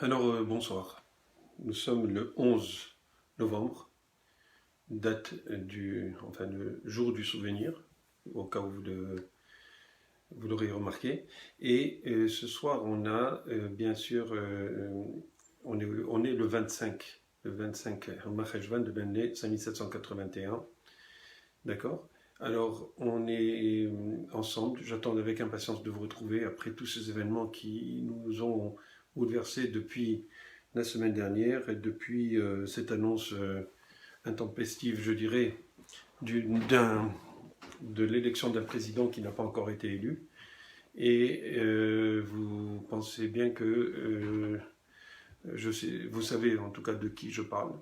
Bonsoir. Nous sommes le 11 novembre, date le jour du souvenir, au cas où vous l'aurez remarqué. Et ce soir, on a bien sûr, on est le 25 Maheshvan de l'année 5781. D'accord? Alors, on est ensemble. J'attends avec impatience de vous retrouver après tous ces événements qui nous ont bouleversés depuis la semaine dernière et depuis cette annonce intempestive, je dirais, de l'élection d'un président qui n'a pas encore été élu. Et vous pensez bien que vous savez en tout cas de qui je parle.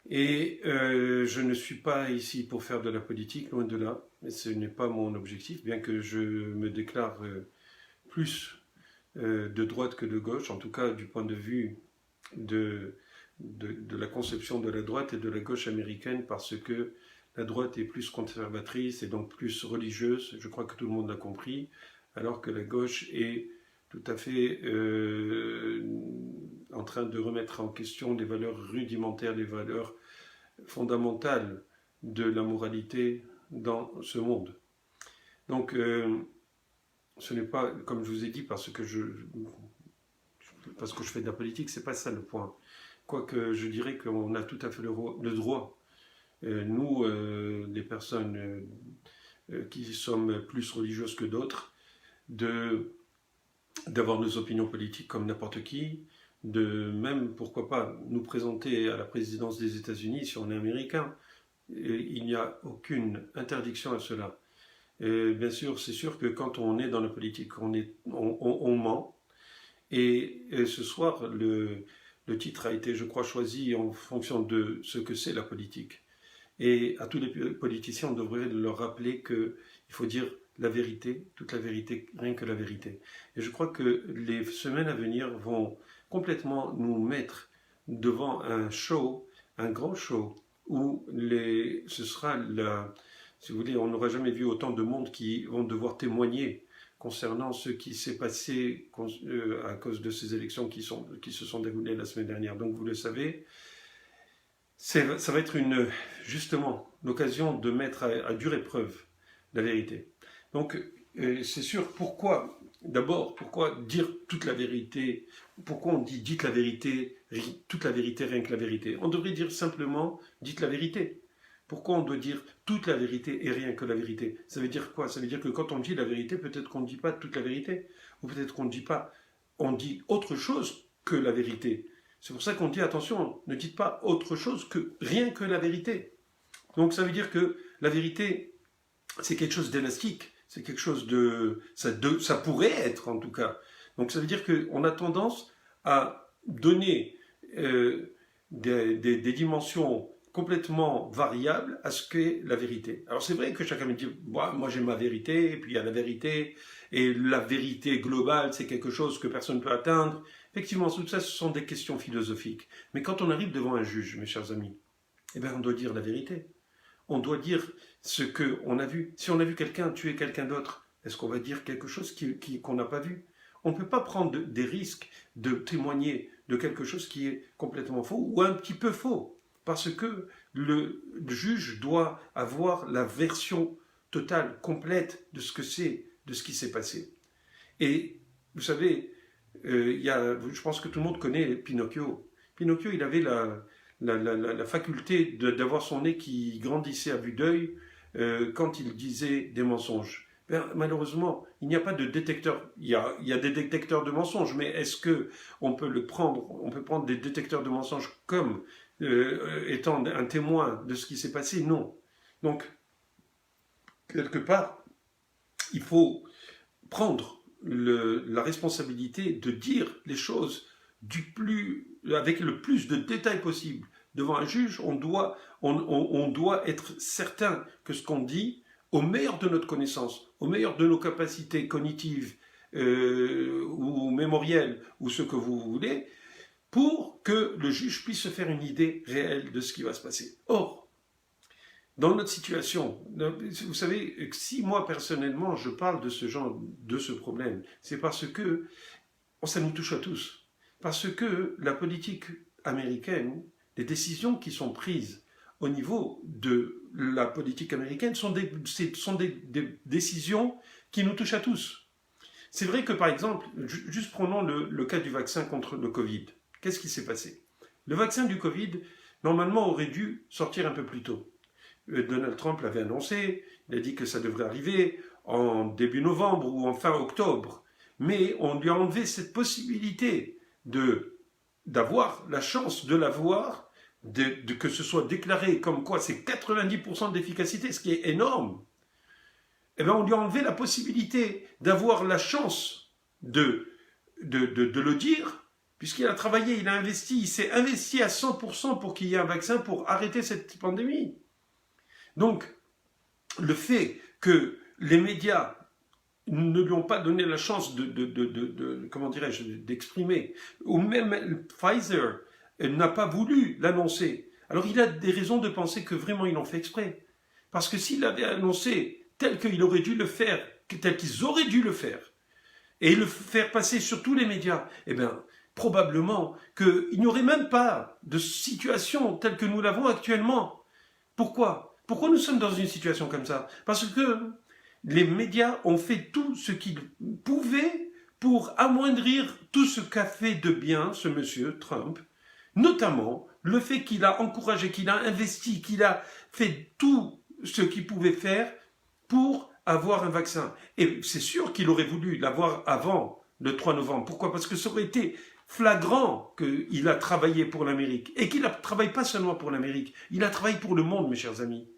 Et je ne suis pas ici pour faire de la politique, loin de là, mais ce n'est pas mon objectif, bien que je me déclare plus de droite que de gauche, en tout cas du point de vue de la conception de la droite et de la gauche américaine, parce que la droite est plus conservatrice et donc plus religieuse, je crois que tout le monde l'a compris, alors que la gauche est tout à fait en train de remettre en question les valeurs rudimentaires, les valeurs fondamentales de la moralité dans ce monde. Donc, ce n'est pas, comme je vous ai dit, parce que je fais de la politique, c'est pas ça le point. Quoique je dirais qu'on a tout à fait le droit, nous, des personnes qui sommes plus religieuses que d'autres, d'avoir nos opinions politiques comme n'importe qui, de même, pourquoi pas, nous présenter à la présidence des États-Unis si on est américain. Il n'y a aucune interdiction à cela. Bien sûr, c'est sûr que quand on est dans la politique, on ment. Et ce soir, le titre a été, je crois, choisi en fonction de ce que c'est la politique. Et à tous les politiciens, on devrait leur rappeler qu'il faut dire la vérité, toute la vérité, rien que la vérité. Et je crois que les semaines à venir vont complètement nous mettre devant un show, un grand show, où ce sera si vous voulez, on n'aura jamais vu autant de monde qui vont devoir témoigner concernant ce qui s'est passé à cause de ces élections qui se sont déroulées la semaine dernière. Donc vous le savez, ça va être justement l'occasion de mettre à dure épreuve la vérité. Donc c'est sûr, d'abord, pourquoi dire toute la vérité? Pourquoi on dit dites la vérité, toute la vérité, rien que la vérité? On devrait dire simplement dites la vérité. Pourquoi on doit dire toute la vérité et rien que la vérité? Ça veut dire quoi? Ça veut dire que quand on dit la vérité, peut-être qu'on ne dit pas toute la vérité. Ou peut-être qu'on ne dit pas, on dit autre chose que la vérité. C'est pour ça qu'on dit attention, ne dites pas autre chose que rien que la vérité. Donc ça veut dire que la vérité, c'est quelque chose d'élastique. C'est quelque chose ça pourrait être en tout cas. Donc ça veut dire qu'on a tendance à donner des dimensions complètement variable à ce qu'est la vérité. Alors c'est vrai que chacun me dit moi j'ai ma vérité, et puis il y a la vérité, et la vérité globale c'est quelque chose que personne ne peut atteindre. Effectivement, tout ça ce sont des questions philosophiques. Mais quand on arrive devant un juge, mes chers amis, eh bien on doit dire la vérité. On doit dire ce qu'on a vu. Si on a vu quelqu'un tuer quelqu'un d'autre, est-ce qu'on va dire quelque chose qu'on n'a pas vu? On ne peut pas prendre des risques de témoigner de quelque chose qui est complètement faux ou un petit peu faux. Parce que le juge doit avoir la version totale, complète de ce qui s'est passé. Et vous savez, je pense que tout le monde connaît Pinocchio. Pinocchio, il avait la faculté d'avoir son nez qui grandissait à vue d'œil quand il disait des mensonges. Malheureusement, il n'y a pas de détecteur. Il y a des détecteurs de mensonges, mais est-ce qu'on peut prendre des détecteurs de mensonges comme étant un témoin de ce qui s'est passé? Non. Donc, quelque part, il faut prendre la responsabilité de dire les choses avec le plus de détails possible. Devant un juge, on doit être certain que ce qu'on dit, au meilleur de notre connaissance, au meilleur de nos capacités cognitives ou mémorielles, ou ce que vous voulez, pour que le juge puisse se faire une idée réelle de ce qui va se passer. Or, dans notre situation, vous savez, si moi personnellement je parle de ce genre, de ce problème, c'est parce que ça nous touche à tous. Parce que la politique américaine, les décisions qui sont prises au niveau de la politique américaine sont des décisions qui nous touchent à tous. C'est vrai que, par exemple, juste prenons le cas du vaccin contre le Covid. Qu'est-ce qui s'est passé? Le vaccin du Covid, normalement, aurait dû sortir un peu plus tôt. Donald Trump l'avait annoncé, il a dit que ça devrait arriver en début novembre ou en fin octobre. Mais on lui a enlevé cette possibilité d'avoir la chance de l'avoir, que ce soit déclaré comme quoi c'est 90% d'efficacité, ce qui est énorme. Eh bien, on lui a enlevé la possibilité d'avoir la chance de le dire, puisqu'il a travaillé, il a investi, il s'est investi à 100% pour qu'il y ait un vaccin pour arrêter cette pandémie. Donc, le fait que les médias ne lui ont pas donné la chance comment dirais-je, d'exprimer, ou même Pfizer n'a pas voulu l'annoncer. Alors, il a des raisons de penser que vraiment ils l'ont fait exprès. Parce que s'il avait annoncé tel qu'il aurait dû le faire, tel qu'ils auraient dû le faire, et le faire passer sur tous les médias, eh bien, probablement qu'il n'y aurait même pas de situation telle que nous l'avons actuellement. Pourquoi? Pourquoi nous sommes dans une situation comme ça? Parce que les médias ont fait tout ce qu'ils pouvaient pour amoindrir tout ce qu'a fait de bien ce monsieur Trump, notamment le fait qu'il a encouragé, qu'il a investi, qu'il a fait tout ce qu'il pouvait faire pour avoir un vaccin. Et c'est sûr qu'il aurait voulu l'avoir avant le 3 novembre. Pourquoi? Parce que ça aurait été flagrant qu'il a travaillé pour l'Amérique. Et qu'il ne travaille pas seulement pour l'Amérique, il a travaillé pour le monde, mes chers amis.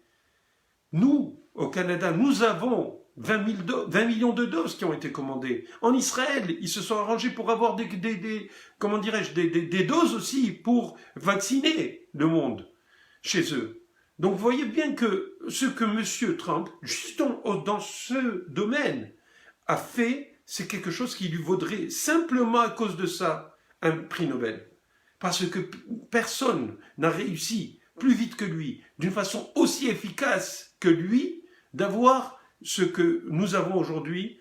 Nous, au Canada, nous avons 20 millions de doses qui ont été commandées. En Israël, ils se sont arrangés pour avoir comment dirais-je, des doses aussi pour vacciner le monde chez eux. Donc vous voyez bien que ce que M. Trump, justement dans ce domaine, a fait, c'est quelque chose qui lui vaudrait simplement à cause de ça un prix Nobel. Parce que personne n'a réussi plus vite que lui, d'une façon aussi efficace que lui, d'avoir ce que nous avons aujourd'hui,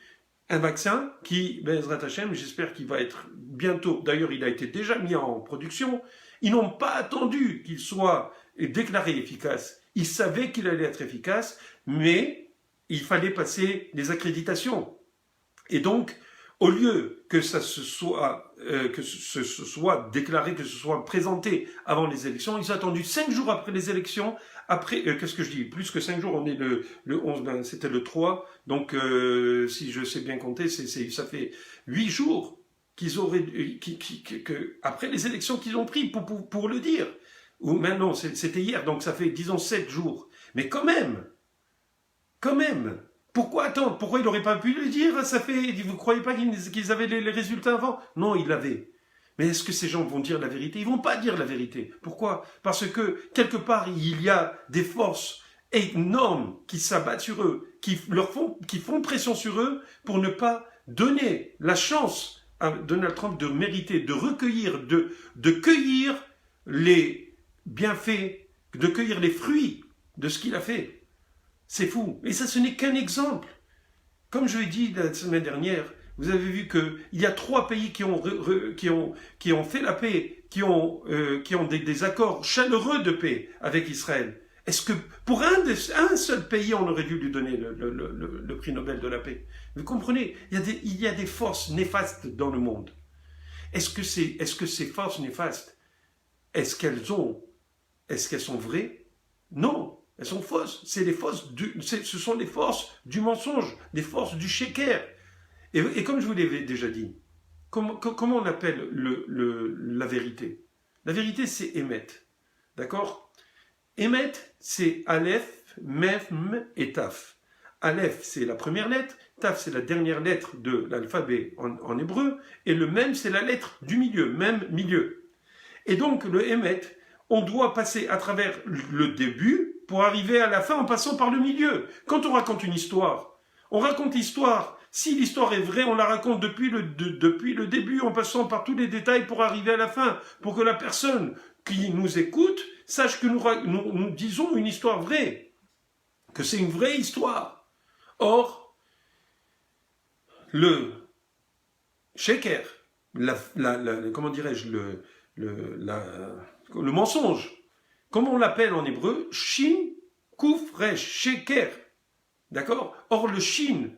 un vaccin qui, Bezrat Hashem, j'espère qu'il va être bientôt, d'ailleurs il a été déjà mis en production, ils n'ont pas attendu qu'il soit déclaré efficace. Ils savaient qu'il allait être efficace, mais il fallait passer les accréditations. Et donc, au lieu que ça se soit, que ce soit déclaré, que ce soit présenté avant les élections, ils ont attendu 5 jours après les élections. Après, qu'est-ce que je dis? Plus que 5 jours, on est le 11, c'était le 3. Donc, si je sais bien compter, ça fait 8 jours qu'ils auraient, après les élections qu'ils ont pris pour le dire. Ou maintenant, c'était hier, donc ça fait, disons, 7 jours. Mais quand même, pourquoi attendre? Pourquoi il n'aurait pas pu le dire? Vous ne croyez pas qu'ils avaient les résultats avant? Non, ils l'avaient. Mais est-ce que ces gens vont dire la vérité? Ils ne vont pas dire la vérité. Pourquoi? Parce que, quelque part, il y a des forces énormes qui s'abattent sur eux, qui font pression sur eux pour ne pas donner la chance à Donald Trump de mériter, de recueillir, de cueillir les bienfaits, de cueillir les fruits de ce qu'il a fait. C'est fou. Et ça, ce n'est qu'un exemple. Comme je l'ai dit la semaine dernière, vous avez vu qu'il y a 3 pays qui ont fait la paix, qui ont des accords chaleureux de paix avec Israël. Est-ce que pour un seul pays, on aurait dû lui donner le prix Nobel de la paix? Vous comprenez? Il y a des forces néfastes dans le monde. Est-ce que ces forces néfastes, est-ce qu'elles sont vraies? Non, elles sont fausses. Ce sont les forces du mensonge, les forces du sheker. Et comme je vous l'avais déjà dit, comment on appelle la vérité? La vérité, c'est Emet. D'accord? Emet, c'est Aleph, Mem et Taf. Aleph, c'est la première lettre, Taf, c'est la dernière lettre de l'alphabet en hébreu, et le Mem, c'est la lettre du milieu, Mem, milieu. Et donc, le Emet, on doit passer à travers le début pour arriver à la fin en passant par le milieu. Quand on raconte une histoire, on raconte l'histoire. Si l'histoire est vraie, on la raconte depuis le début en passant par tous les détails pour arriver à la fin, pour que la personne qui nous écoute sache que nous disons une histoire vraie, que c'est une vraie histoire. Or, le sheker, comment dirais-je, le mensonge. Comment on l'appelle en hébreu? Shin, Kouf, Resh, Sheker. D'accord? Or, le Shin,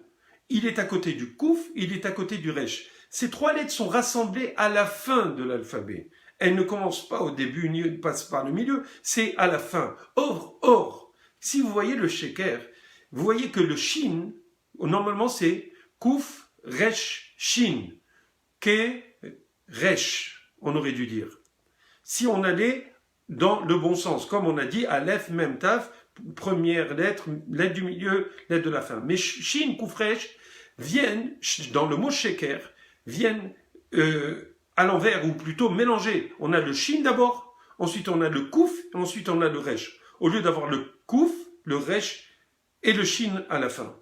il est à côté du Kouf, il est à côté du Resh. Ces trois lettres sont rassemblées à la fin de l'alphabet. Elles ne commencent pas au début, ni ne passent par le milieu, c'est à la fin. Or, si vous voyez le Sheker, vous voyez que le Shin, normalement c'est Kouf, Resh, Shin. Ke, Resh, on aurait dû dire. Si on allait dans le bon sens, comme on a dit, Aleph, Mem, Taf, première lettre, lettre du milieu, lettre de la fin. Mais Shin, Kouf, Resh viennent, dans le mot Sheker, viennent à l'envers, ou plutôt mélangés. On a le Shin d'abord, ensuite on a le Kouf, et ensuite on a le Resh. Au lieu d'avoir le Kouf, le Resh et le Shin à la fin.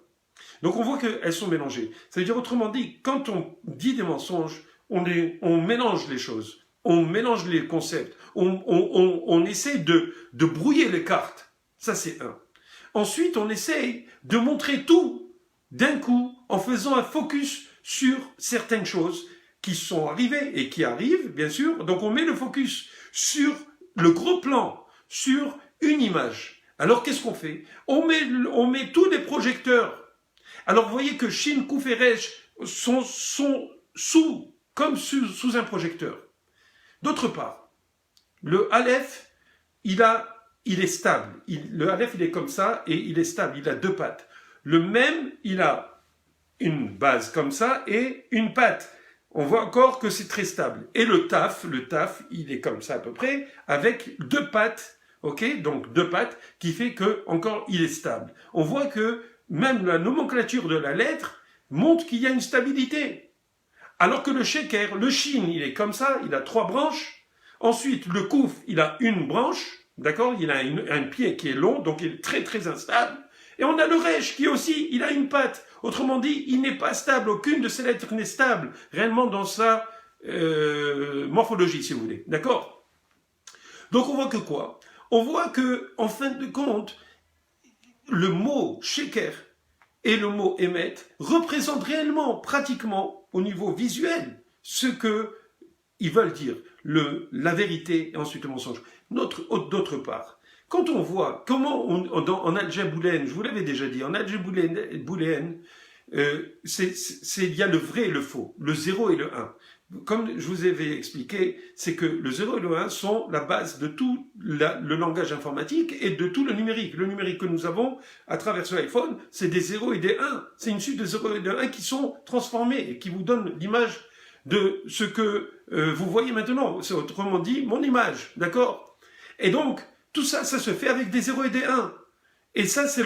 Donc on voit qu'elles sont mélangées. Ça veut dire autrement dit, quand on dit des mensonges, on mélange les choses, on mélange les concepts, on essaie de brouiller les cartes. Ça c'est un. Ensuite, on essaye de montrer tout d'un coup en faisant un focus sur certaines choses qui sont arrivées et qui arrivent, bien sûr. Donc on met le focus sur le gros plan, sur une image. Alors qu'est-ce qu'on fait? On met tous les projecteurs. Alors vous voyez que Shin, Kouf et Resh sont sous un projecteur. D'autre part, le Aleph, il est stable. Le Aleph, il est comme ça et il est stable. Il a deux pattes. Le Mem, il a une base comme ça et une patte. On voit encore que c'est très stable. Et le Taf, il est comme ça à peu près, avec deux pattes. Ok, donc deux pattes, qui fait que encore il est stable. On voit que même la nomenclature de la lettre montre qu'il y a une stabilité. Alors que le Sheker, le Shin, il est comme ça, il a trois branches. Ensuite, le Kouf, il a une branche, d'accord, il a un pied qui est long, donc il est très très instable. Et on a le Resh qui aussi, il a une patte. Autrement dit, il n'est pas stable, aucune de ces lettres n'est stable, réellement dans sa morphologie, si vous voulez, d'accord? Donc on voit que quoi? On voit que, en fin de compte, le mot Sheker et le mot Emet représentent réellement, pratiquement, au niveau visuel, ce que ils veulent dire, la vérité et ensuite le mensonge. D'autre part, quand on voit comment en algèbre booléenne, je vous l'avais déjà dit, en algèbre booléenne, il y a le vrai et le faux, le 0 et le 1. Comme je vous avais expliqué, c'est que le 0 et le 1 sont la base de tout le langage informatique et de tout le numérique. Le numérique que nous avons à travers ce iPhone, c'est des 0 et des 1. C'est une suite de 0 et de 1 qui sont transformés et qui vous donnent l'image de ce que vous voyez maintenant. C'est autrement dit, mon image, d'accord? Et donc, tout ça, ça se fait avec des 0 et des 1. Et ça, c'est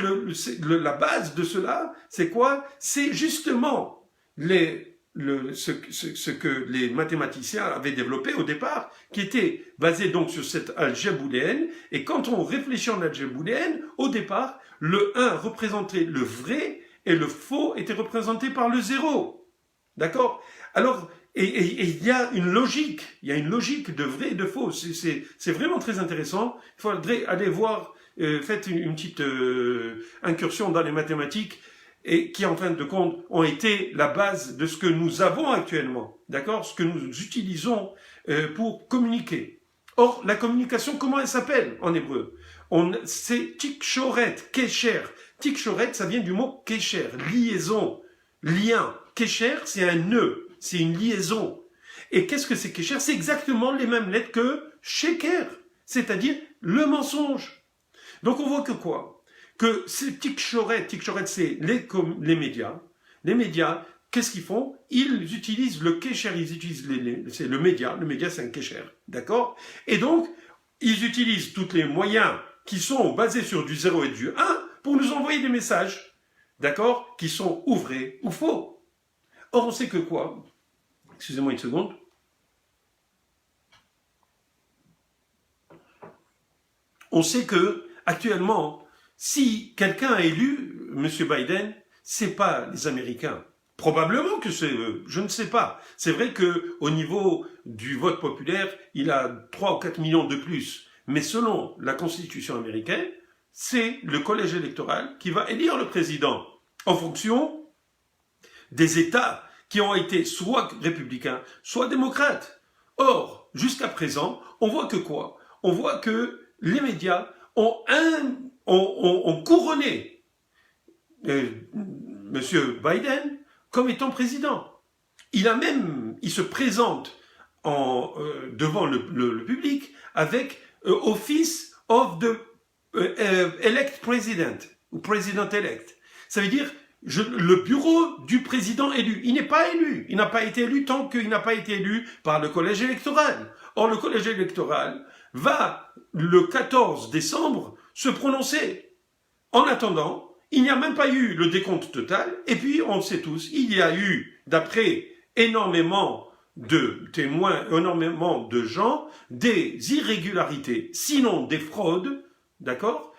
la base de cela. C'est quoi? C'est justement ce que les mathématiciens avaient développé au départ, qui était basé donc sur cette algèbre booléenne. Et quand on réfléchit en algèbre booléenne, au départ, le 1 représentait le vrai et le faux était représenté par le 0. D'accord? Alors, et il y a une logique de vrai et de faux. C'est vraiment très intéressant. Il faudrait aller voir, faites une petite incursion dans les mathématiques, et qui en fin de compte ont été la base de ce que nous avons actuellement, d'accord, ce que nous utilisons pour communiquer. Or, la communication, comment elle s'appelle en hébreu? C'est tikshoret, kesher. Tikshoret, ça vient du mot kesher, liaison, lien. Kesher, c'est un nœud, c'est une liaison. Et qu'est-ce que c'est kesher? C'est exactement les mêmes lettres que sheker, c'est-à-dire le mensonge. Donc on voit que quoi? Que ces tikshoret, c'est les médias. Les médias, qu'est-ce qu'ils font? Ils utilisent le kesher, ils utilisent c'est le média c'est un kesher, d'accord? Et donc, ils utilisent tous les moyens qui sont basés sur du 0 et du 1 pour nous envoyer des messages, d'accord? Qui sont ou vrais ou faux. Or, on sait que quoi? Excusez-moi une seconde. On sait que, actuellement, si quelqu'un a élu M. Biden, c'est pas les Américains. Probablement que c'est eux, je ne sais pas. C'est vrai qu'au niveau du vote populaire, il a 3 ou 4 millions de plus. Mais selon la Constitution américaine, c'est le collège électoral qui va élire le président en fonction des États qui ont été soit républicains, soit démocrates. Or, jusqu'à présent, on voit que quoi? On voit que les médias ont couronné Monsieur Biden comme étant président. Il se présente devant le public avec Office of the Elect President, ou President Elect. Ça veut dire le bureau du président élu. Il n'est pas élu. Il n'a pas été élu tant qu'il n'a pas été élu par le collège électoral. Or, le collège électoral va, le 14 décembre, se prononcer. En attendant, il n'y a même pas eu le décompte total. Et puis, on le sait tous, il y a eu, d'après énormément de témoins, énormément de gens, des irrégularités, sinon des fraudes, d'accord,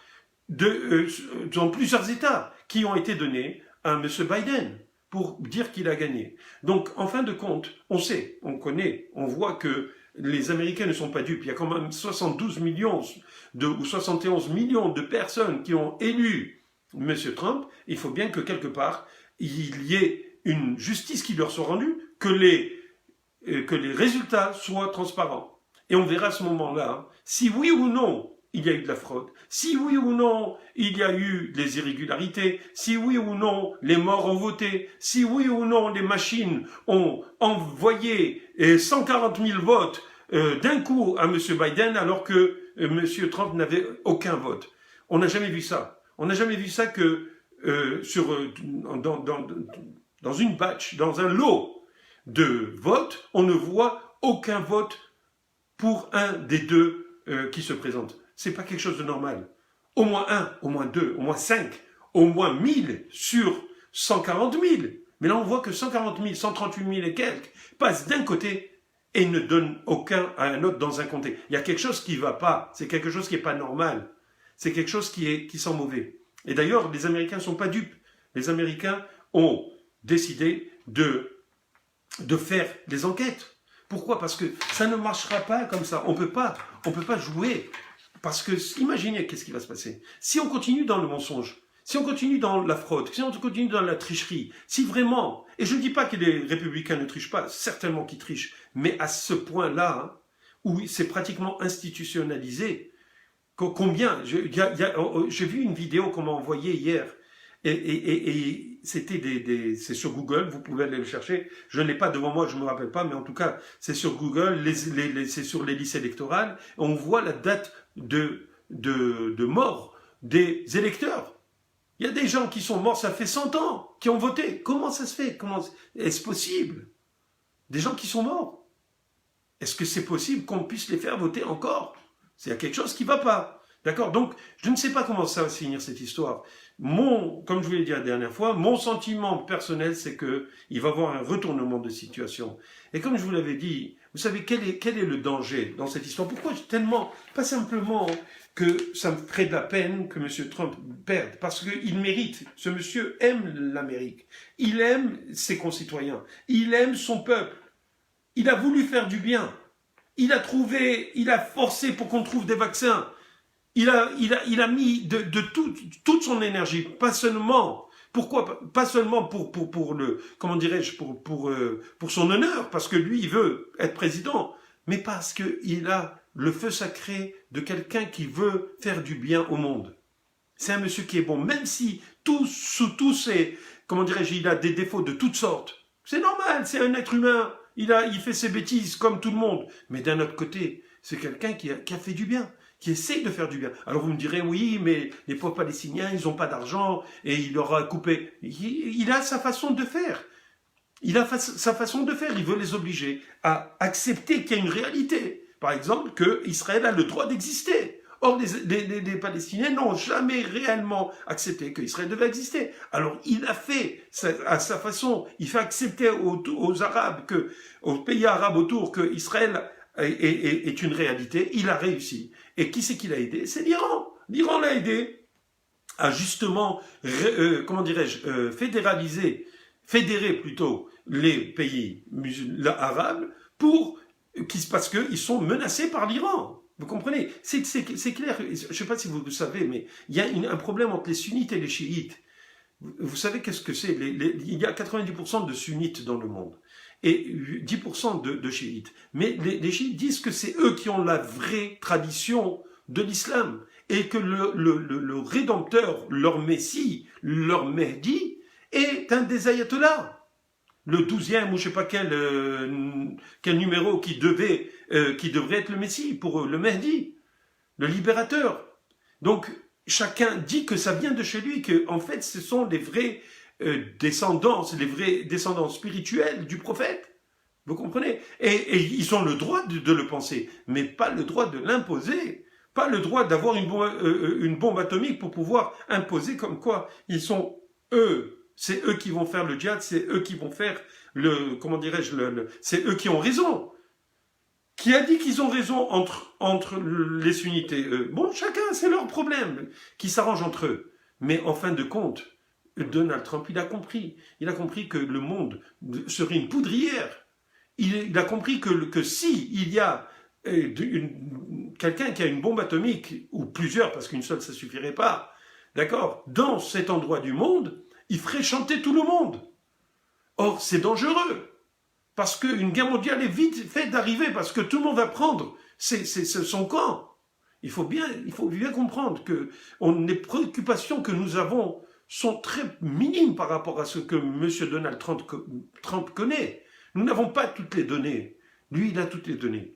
dans plusieurs États qui ont été donnés à M. Biden pour dire qu'il a gagné. Donc, en fin de compte, on sait, on connaît, on voit que les Américains ne sont pas dupes. Il y a quand même 72 millions ou 71 millions de personnes qui ont élu M. Trump. Il faut bien que quelque part, il y ait une justice qui leur soit rendue, que les résultats soient transparents. Et on verra à ce moment-là si oui ou non il y a eu de la fraude, si oui ou non il y a eu des irrégularités, si oui ou non les morts ont voté, si oui ou non les machines ont envoyé 140 000 votes d'un coup à M. Biden alors que M. Trump n'avait aucun vote. On n'a jamais vu ça. On n'a jamais vu ça que dans une batch, dans un lot de votes, on ne voit aucun vote pour un des deux qui se présente. C'est pas quelque chose de normal. Au moins un, au moins deux, au moins 5, au moins 1000 sur 140 000. Mais là, on voit que 140 000, 138 000 et quelques passent d'un côté et ne donnent aucun à un autre dans un comté. Il y a quelque chose qui ne va pas. C'est quelque chose qui n'est pas normal. C'est quelque chose qui sent mauvais. Et d'ailleurs, les Américains ne sont pas dupes. Les Américains ont décidé de faire des enquêtes. Pourquoi? Parce que ça ne marchera pas comme ça. On peut pas jouer. Parce que, imaginez qu'est-ce qui va se passer. Si on continue dans le mensonge, si on continue dans la fraude, si on continue dans la tricherie, si vraiment, et je ne dis pas que les républicains ne trichent pas, certainement qu'ils trichent, mais à ce point-là, où c'est pratiquement institutionnalisé, combien, j'ai vu une vidéo qu'on m'a envoyée hier, et c'était c'est sur Google, vous pouvez aller le chercher. Je ne l'ai pas devant moi, je ne me rappelle pas, mais en tout cas, c'est sur Google, c'est sur les listes électorales. On voit la date de mort des électeurs. Il y a des gens qui sont morts, ça fait 100 ans, qui ont voté. Comment ça se fait? Comment est-ce possible? Des gens qui sont morts. Est-ce que c'est possible qu'on puisse les faire voter encore? C'est quelque chose qui ne va pas. D'accord? Donc, je ne sais pas comment ça va se finir cette histoire. Comme je vous l'ai dit la dernière fois, mon sentiment personnel, c'est qu'il va y avoir un retournement de situation. Et comme je vous l'avais dit, vous savez quel est le danger dans cette histoire? Pourquoi tellement, pas simplement que ça me ferait de la peine que M. Trump perde, parce qu'il mérite. Ce monsieur aime l'Amérique. Il aime ses concitoyens. Il aime son peuple. Il a voulu faire du bien. Il a forcé pour qu'on trouve des vaccins. Il a mis de toute son énergie, pas seulement. Pourquoi? Pas seulement pour le, comment dirais-je, pour son honneur, parce que lui, il veut être président, mais parce qu'il a le feu sacré de quelqu'un qui veut faire du bien au monde. C'est un monsieur qui est bon, même si sous tous ses, comment dirais-je, il a des défauts de toutes sortes. C'est normal, c'est un être humain. Il fait ses bêtises comme tout le monde. Mais d'un autre côté, c'est quelqu'un qui a fait du bien, qui essaye de faire du bien. Alors vous me direz, oui, mais les pauvres Palestiniens, ils n'ont pas d'argent et il leur a coupé. Il a sa façon de faire. Il a sa façon de faire. Il veut les obliger à accepter qu'il y a une réalité. Par exemple, qu'Israël a le droit d'exister. Or, les Palestiniens n'ont jamais réellement accepté qu'Israël devait exister. Alors, il a fait, à sa façon, il fait accepter aux Arabes, aux pays arabes autour, qu'Israël est une réalité. Il a réussi. Et qui c'est qui l'a aidé? C'est l'Iran. L'Iran l'a aidé à justement, fédérer plutôt les pays arabes parce qu'ils sont menacés par l'Iran. Vous comprenez? C'est clair. Je ne sais pas si vous le savez, mais il y a un problème entre les sunnites et les chiites. Vous savez qu'est-ce que c'est? Il y a 90% de sunnites dans le monde et 10% de chiites. Mais les chiites disent que c'est eux qui ont la vraie tradition de l'islam et que le Rédempteur, leur Messie, leur Mehdi, est un des ayatollahs. Le 12e ou je sais pas quel numéro qui devrait être le Messie pour le Mehdi, le libérateur. Donc, chacun dit que ça vient de chez lui, que en fait, ce sont les vrais descendants spirituels du prophète. Vous comprenez? Et ils ont le droit de le penser, mais pas le droit de l'imposer. Pas le droit d'avoir une bombe atomique pour pouvoir imposer comme quoi ils sont eux. C'est eux qui vont faire le djihad, c'est eux qui vont faire c'est eux qui ont raison. Qui a dit qu'ils ont raison entre les sunnites et eux? Bon, chacun, c'est leur problème, qui s'arrangent entre eux. Mais en fin de compte, Donald Trump, il a compris. Il a compris que le monde serait une poudrière. Il a compris que si il y a quelqu'un qui a une bombe atomique, ou plusieurs, parce qu'une seule, ça suffirait pas, d'accord, dans cet endroit du monde, il ferait chanter tout le monde. Or, c'est dangereux. Parce qu'une guerre mondiale est vite faite d'arriver, parce que tout le monde va prendre son camp. Il faut bien comprendre que les préoccupations que nous avons sont très minimes par rapport à ce que M. Donald Trump connaît. Nous n'avons pas toutes les données. Lui, il a toutes les données.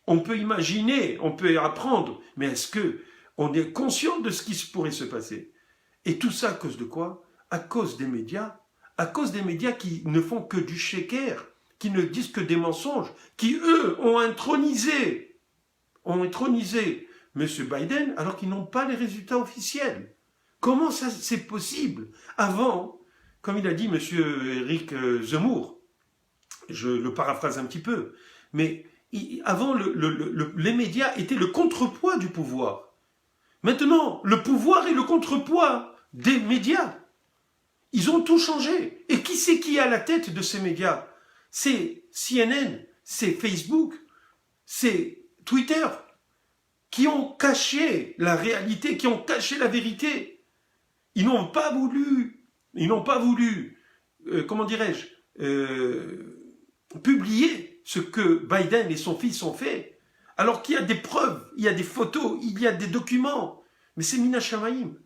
On peut imaginer, on peut apprendre, mais est-ce qu'on est conscient de ce qui pourrait se passer? Et tout ça à cause de quoi? À cause des médias. À cause des médias qui ne font que du shaker, qui ne disent que des mensonges, qui, eux, ont intronisé M. Biden alors qu'ils n'ont pas les résultats officiels. Comment ça c'est possible? Avant, comme il a dit M. Éric Zemmour, je le paraphrase un petit peu, mais avant, les médias étaient le contrepoids du pouvoir. Maintenant, le pouvoir est le contrepoids des médias. Ils ont tout changé. Et qui c'est qui est à la tête de ces médias? C'est CNN, c'est Facebook, c'est Twitter, qui ont caché la réalité, qui ont caché la vérité. Ils n'ont pas voulu, comment dirais-je, publier ce que Biden et son fils ont fait, alors qu'il y a des preuves, il y a des photos, il y a des documents. Mais c'est Mina Shamaïm.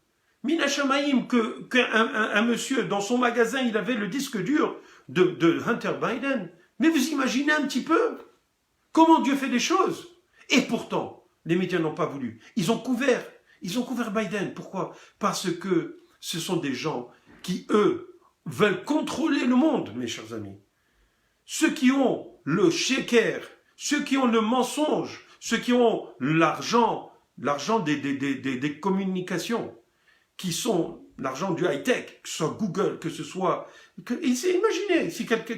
Mina Shamaïm, qu'un monsieur, dans son magasin, il avait le disque dur de Hunter Biden. Mais vous imaginez un petit peu comment Dieu fait les choses? Et pourtant, les médias n'ont pas voulu. Ils ont couvert Biden. Pourquoi? Parce que ce sont des gens qui, eux, veulent contrôler le monde, mes chers amis. Ceux qui ont le shaker, ceux qui ont le mensonge, ceux qui ont l'argent des communications, qui sont l'argent du high-tech, que ce soit Google, que ce soit... imaginez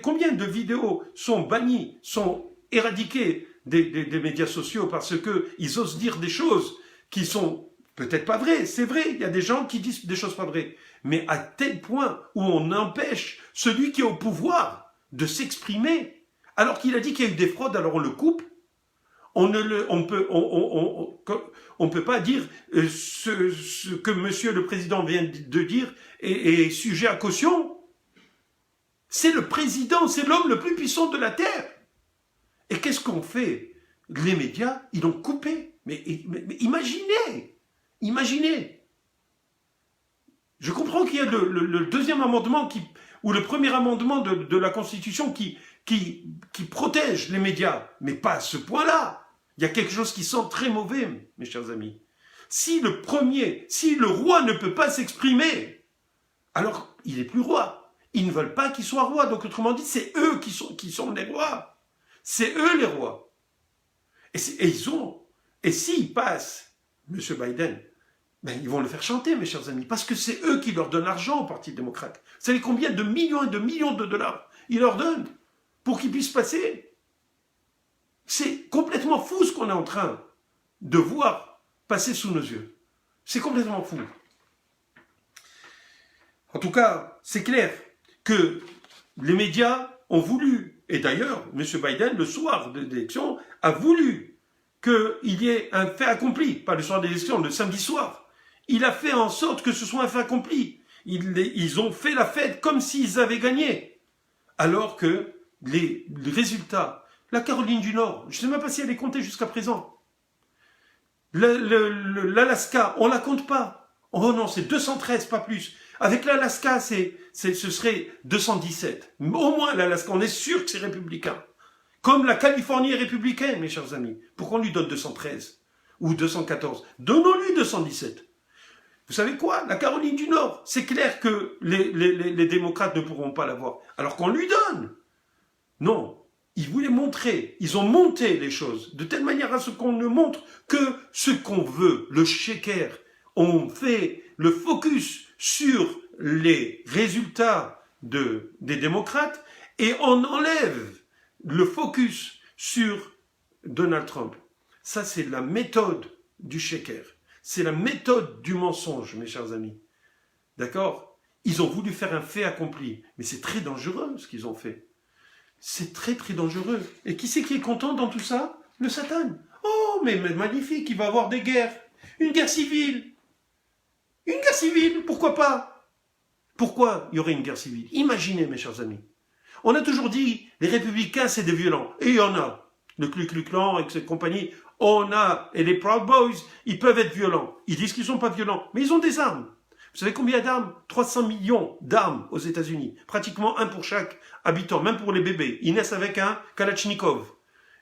combien de vidéos sont bannies, sont éradiquées des médias sociaux parce qu'ils osent dire des choses qui sont peut-être pas vraies. C'est vrai, il y a des gens qui disent des choses pas vraies. Mais à tel point où on empêche celui qui est au pouvoir de s'exprimer, alors qu'il a dit qu'il y a eu des fraudes, alors on le coupe. On peut pas dire ce que monsieur le président vient de dire est sujet à caution. C'est le président, c'est l'homme le plus puissant de la Terre. Et qu'est-ce qu'on fait? Les médias, ils l'ont coupé. Mais imaginez. Je comprends qu'il y a le deuxième amendement ou le premier amendement de la Constitution qui protège les médias, mais pas à ce point-là. Il y a quelque chose qui sent très mauvais, mes chers amis. Si le roi ne peut pas s'exprimer, alors il n'est plus roi. Ils ne veulent pas qu'il soit roi. Donc autrement dit, c'est eux qui sont les rois. C'est eux les rois. Et s'ils passent, M. Biden, ben, ils vont le faire chanter, mes chers amis, parce que c'est eux qui leur donnent l'argent au Parti démocrate. Vous savez combien de millions et de millions de dollars ils leur donnent pour qu'ils puissent passer? C'est complètement fou ce qu'on est en train de voir passer sous nos yeux. C'est complètement fou. En tout cas, c'est clair que les médias ont voulu, et d'ailleurs, M. Biden, le soir de l'élection, a voulu qu'il y ait un fait accompli, pas le soir de l'élection, le samedi soir. Il a fait en sorte que ce soit un fait accompli. Ils ont fait la fête comme s'ils avaient gagné. Alors que les résultats, la Caroline du Nord, je ne sais même pas si elle est comptée jusqu'à présent. L'Alaska, on ne la compte pas. Oh non, c'est 213, pas plus. Avec l'Alaska, ce serait 217. Au moins l'Alaska, on est sûr que c'est républicain. Comme la Californie est républicaine, mes chers amis. Pourquoi on lui donne 213 ou 214? Donnons-lui 217. Vous savez quoi? La Caroline du Nord, c'est clair que les démocrates ne pourront pas l'avoir. Alors qu'on lui donne. Non, ils voulaient montrer, ils ont monté les choses de telle manière à ce qu'on ne montre que ce qu'on veut. Le shaker, on fait le focus sur les résultats des démocrates et on enlève le focus sur Donald Trump. Ça, c'est la méthode du shaker. C'est la méthode du mensonge, mes chers amis. D'accord? Ils ont voulu faire un fait accompli. Mais c'est très dangereux, ce qu'ils ont fait. C'est très, très dangereux. Et qui c'est qui est content dans tout ça? Le Satan. Oh, mais magnifique, il va y avoir des guerres. Une guerre civile. Une guerre civile, pourquoi pas? Pourquoi il y aurait une guerre civile? Imaginez, mes chers amis. On a toujours dit, les républicains, c'est des violents. Et il y en a. Le Ku Klux Klan et cette compagnie, on a. Et les Proud Boys, ils peuvent être violents. Ils disent qu'ils ne sont pas violents, mais ils ont des armes. Vous savez combien d'armes? 300 millions d'armes aux États-Unis. Pratiquement un pour chaque habitant, même pour les bébés. Ils naissent avec un Kalachnikov.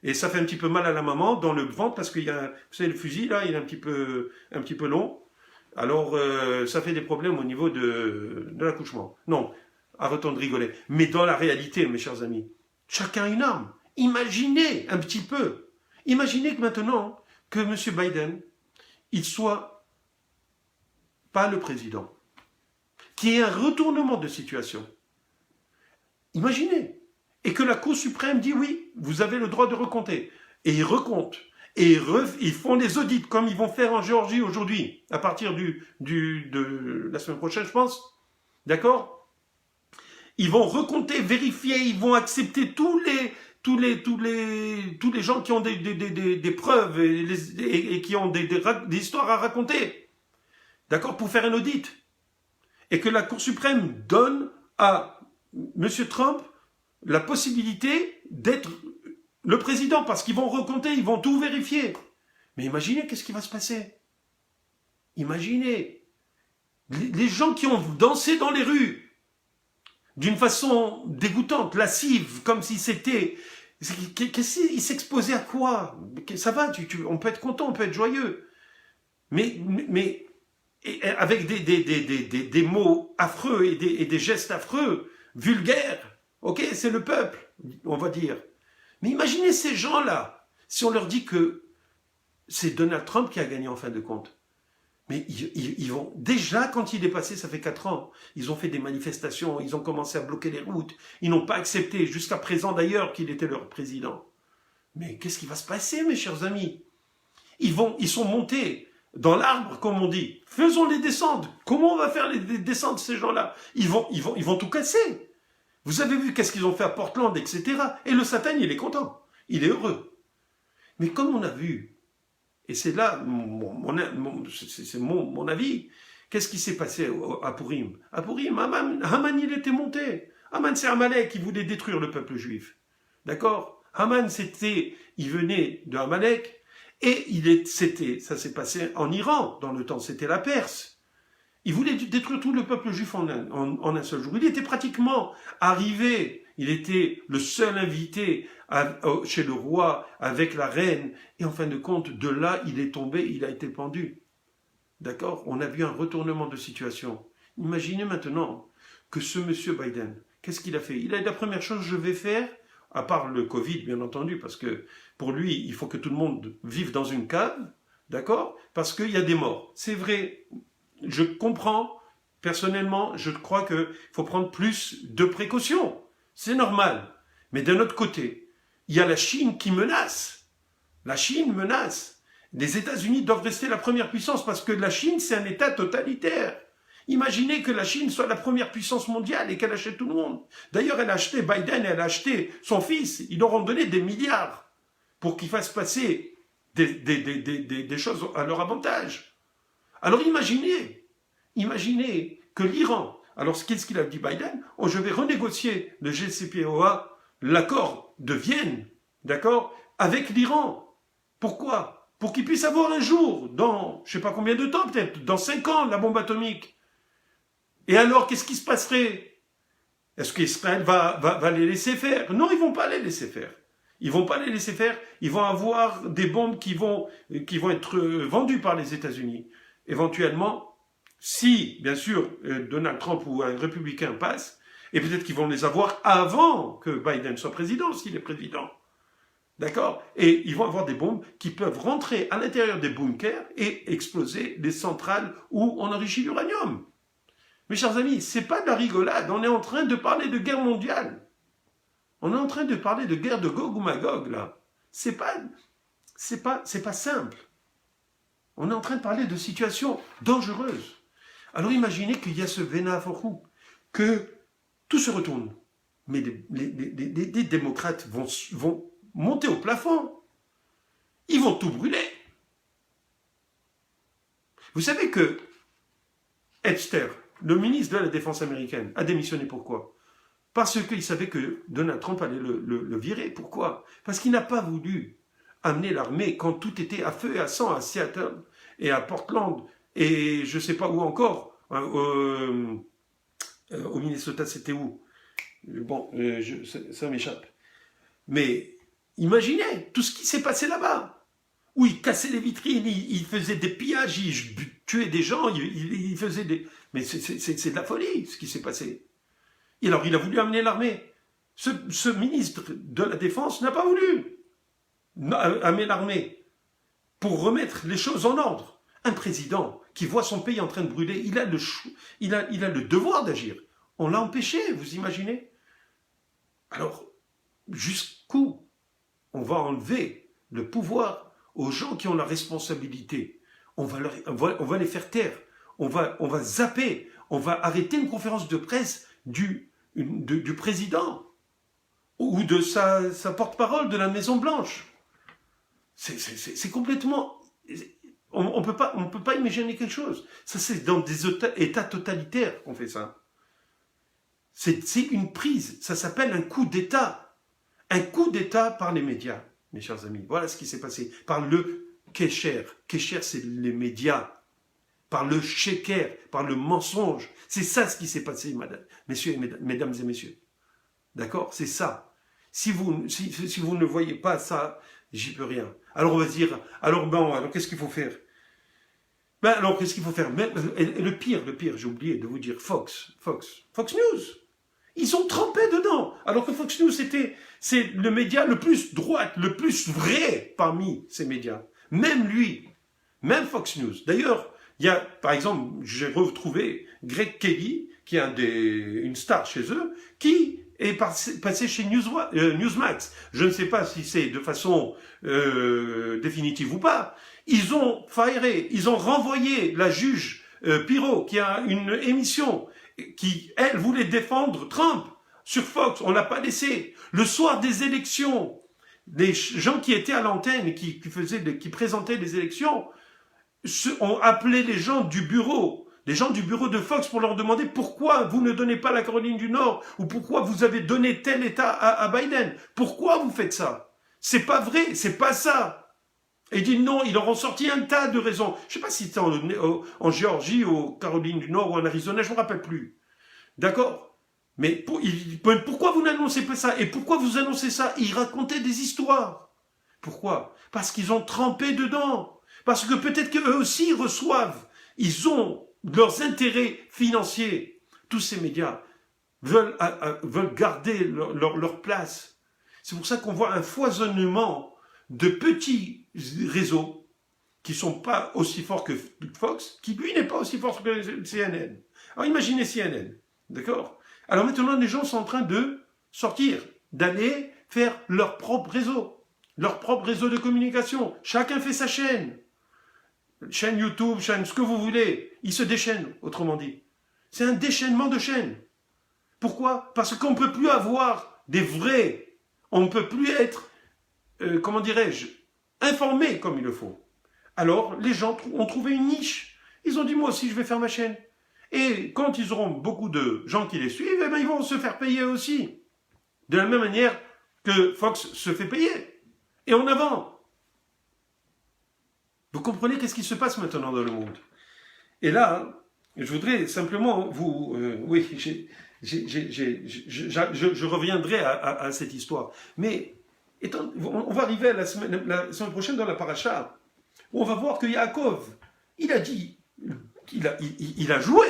Et ça fait un petit peu mal à la maman dans le ventre parce qu'il y a, vous savez, le fusil là, il est un petit peu long. Alors, ça fait des problèmes au niveau de l'accouchement. Non, arrêtons de rigoler. Mais dans la réalité, mes chers amis, chacun a une arme. Imaginez un petit peu. Imaginez que maintenant, que M. Biden, il soit pas le président, qu'il y ait un retournement de situation. Imaginez. Et que la Cour suprême dit oui, vous avez le droit de recompter. Et ils recomptent. Et ils font des audits comme ils vont faire en Géorgie aujourd'hui, à partir de la semaine prochaine, je pense. D'accord? Ils vont recompter, vérifier, ils vont accepter tous les gens qui ont des preuves et qui ont des histoires à raconter. D'accord? Pour faire un audit. Et que la Cour suprême donne à M. Trump la possibilité d'être le président, parce qu'ils vont recompter, ils vont tout vérifier. Mais imaginez qu'est-ce qui va se passer. Imaginez les gens qui ont dansé dans les rues d'une façon dégoûtante, lascive, comme si c'était... Ils s'exposaient à quoi? Ça va, on peut être content, on peut être joyeux. Mais avec des mots affreux et des gestes affreux, vulgaires. Ok, c'est le peuple, on va dire. Mais imaginez ces gens-là, si on leur dit que c'est Donald Trump qui a gagné en fin de compte. Mais ils vont, déjà quand il est passé, ça fait 4 ans, ils ont fait des manifestations, ils ont commencé à bloquer les routes, ils n'ont pas accepté, jusqu'à présent d'ailleurs, qu'il était leur président. Mais qu'est-ce qui va se passer, mes chers amis? Ils sont montés dans l'arbre, comme on dit. Faisons-les descendre. Comment on va faire les descendre, ces gens-là? Ils vont tout casser. Vous avez vu qu'est-ce qu'ils ont fait à Portland, etc. Et le Satan, il est content. Il est heureux. Mais comme on a vu, et c'est là c'est mon avis, qu'est-ce qui s'est passé à Purim? À Purim, Haman, il était monté. Haman, c'est Amalek qui voulait détruire le peuple juif. D'accord? Haman, il venait de Amalek, et ça s'est passé en Iran, dans le temps, c'était la Perse. Il voulait détruire tout le peuple juif en un seul jour. Il était pratiquement arrivé, il était le seul invité chez le roi avec la reine, et en fin de compte, de là, il est tombé, il a été pendu. D'accord? On a vu un retournement de situation. Imaginez maintenant que ce monsieur Biden, qu'est-ce qu'il a fait? Il a dit la première chose que je vais faire, à part le Covid, bien entendu, parce que pour lui, il faut que tout le monde vive dans une cave, d'accord? Parce qu'il y a des morts. C'est vrai. Je comprends, personnellement, je crois qu'il faut prendre plus de précautions. C'est normal. Mais d'un autre côté, il y a la Chine qui menace. La Chine menace. Les États-Unis doivent rester la première puissance parce que la Chine, c'est un État totalitaire. Imaginez que la Chine soit la première puissance mondiale et qu'elle achète tout le monde. D'ailleurs, elle a acheté Biden, elle a acheté son fils. Ils leur ont donné des milliards pour qu'ils fassent passer des choses à leur avantage. Alors imaginez que l'Iran. Alors, qu'est-ce qu'il a dit Biden? Oh, je vais renégocier le JCPOA, l'accord de Vienne, d'accord, avec l'Iran. Pourquoi? Pour qu'il puisse avoir un jour, dans je ne sais pas combien de temps, peut-être dans 5 ans, la bombe atomique. Et alors, qu'est-ce qui se passerait? Est-ce qu'Israël va les laisser faire? Non, ils ne vont pas les laisser faire. Ils ne vont pas les laisser faire. Ils vont avoir des bombes qui vont être vendues par les États-Unis. Éventuellement, si, bien sûr, Donald Trump ou un républicain passe, et peut-être qu'ils vont les avoir avant que Biden soit président, s'il est président. D'accord? Et ils vont avoir des bombes qui peuvent rentrer à l'intérieur des bunkers et exploser des centrales où on enrichit l'uranium. Mes chers amis, c'est pas de la rigolade. On est en train de parler de guerre mondiale. On est en train de parler de guerre de Gog ou Magog, là. C'est pas simple. On est en train de parler de situations dangereuses. Alors imaginez qu'il y a ce vénaforou, que tout se retourne. Mais les démocrates vont monter au plafond. Ils vont tout brûler. Vous savez que Epster, le ministre de la Défense américaine, a démissionné. Pourquoi? Parce qu'il savait que Donald Trump allait le virer. Pourquoi? Parce qu'il n'a pas voulu amener l'armée quand tout était à feu et à sang à Seattle et à Portland et je ne sais pas où encore. Au Minnesota, c'était où? Bon, ça m'échappe. Mais imaginez tout ce qui s'est passé là-bas. Où il cassait les vitrines, il faisait des pillages, il tuait des gens, il faisait des... Mais c'est de la folie, ce qui s'est passé. Et alors, il a voulu amener l'armée. Ce ministre de la Défense n'a pas voulu amener l'armée pour remettre les choses en ordre. Un président qui voit son pays en train de brûler, il a le devoir d'agir. On l'a empêché, vous imaginez? Alors, jusqu'où on va enlever le pouvoir aux gens qui ont la responsabilité? On va les faire taire. On va zapper. On va arrêter une conférence de presse du président ou de sa porte-parole de la Maison-Blanche. C'est complètement... On peut pas imaginer quelque chose. Ça, c'est dans des États totalitaires qu'on fait ça. C'est une prise. Ça s'appelle un coup d'État. Un coup d'État par les médias, mes chers amis. Voilà ce qui s'est passé. Par le Kesher. Kesher, c'est les médias. Par le sheker, par le mensonge. C'est ça ce qui s'est passé, mesdames et messieurs. D'accord? C'est ça. Si vous ne voyez pas ça, j'y peux rien. Alors on va se dire, alors qu'est-ce qu'il faut faire? Alors qu'est-ce qu'il faut faire? Le pire, j'ai oublié de vous dire, Fox News. Ils sont trempés dedans. Alors que Fox News, c'est le média le plus droit, le plus vrai parmi ces médias. Même lui, même Fox News. D'ailleurs, il y a, par exemple, j'ai retrouvé Greg Kelly, qui est une star chez eux, qui est passé chez Newsmax. Je ne sais pas si c'est de façon définitive ou pas. Ils ont renvoyé la juge Pirot, qui a une émission qui, elle, voulait défendre Trump sur Fox. On l'a pas laissé. Le soir des élections, les gens qui étaient à l'antenne et qui présentaient les élections ont appelé les gens du bureau de Fox pour leur demander pourquoi vous ne donnez pas la Caroline du Nord ou pourquoi vous avez donné tel État à Biden. Pourquoi vous faites ça? C'est pas vrai, c'est pas ça. Et dit non, ils leur ont sorti un tas de raisons. Je sais pas si c'était en Géorgie, au Caroline du Nord ou en Arizona, je me rappelle plus. D'accord? Mais pourquoi vous n'annoncez pas ça? Et pourquoi vous annoncez ça? Ils racontaient des histoires. Pourquoi? Parce qu'ils ont trempé dedans. Parce que peut-être qu'eux aussi reçoivent. Ils ont leurs intérêts financiers. Tous ces médias veulent garder leur place. C'est pour ça qu'on voit un foisonnement de petits réseaux qui ne sont pas aussi forts que Fox, qui lui n'est pas aussi fort que CNN. Alors imaginez CNN, d'accord? Alors maintenant, les gens sont en train de sortir, d'aller faire leur propre réseau de communication. Chacun fait sa chaîne YouTube, chaîne, ce que vous voulez. Ils se déchaînent, autrement dit. C'est un déchaînement de chaînes. Pourquoi? Parce qu'on ne peut plus avoir des vrais. On ne peut plus être, comment dirais-je, informé comme il le faut. Alors, les gens ont trouvé une niche. Ils ont dit, moi aussi, je vais faire ma chaîne. Et quand ils auront beaucoup de gens qui les suivent, eh bien, ils vont se faire payer aussi. De la même manière que Fox se fait payer. Et en avant. Vous comprenez qu'est-ce qui se passe maintenant dans le monde? Et là, je voudrais simplement vous... oui, je reviendrai à cette histoire. Mais on va arriver à la semaine prochaine dans la paracha, où on va voir que Yaakov, il a dit, il a joué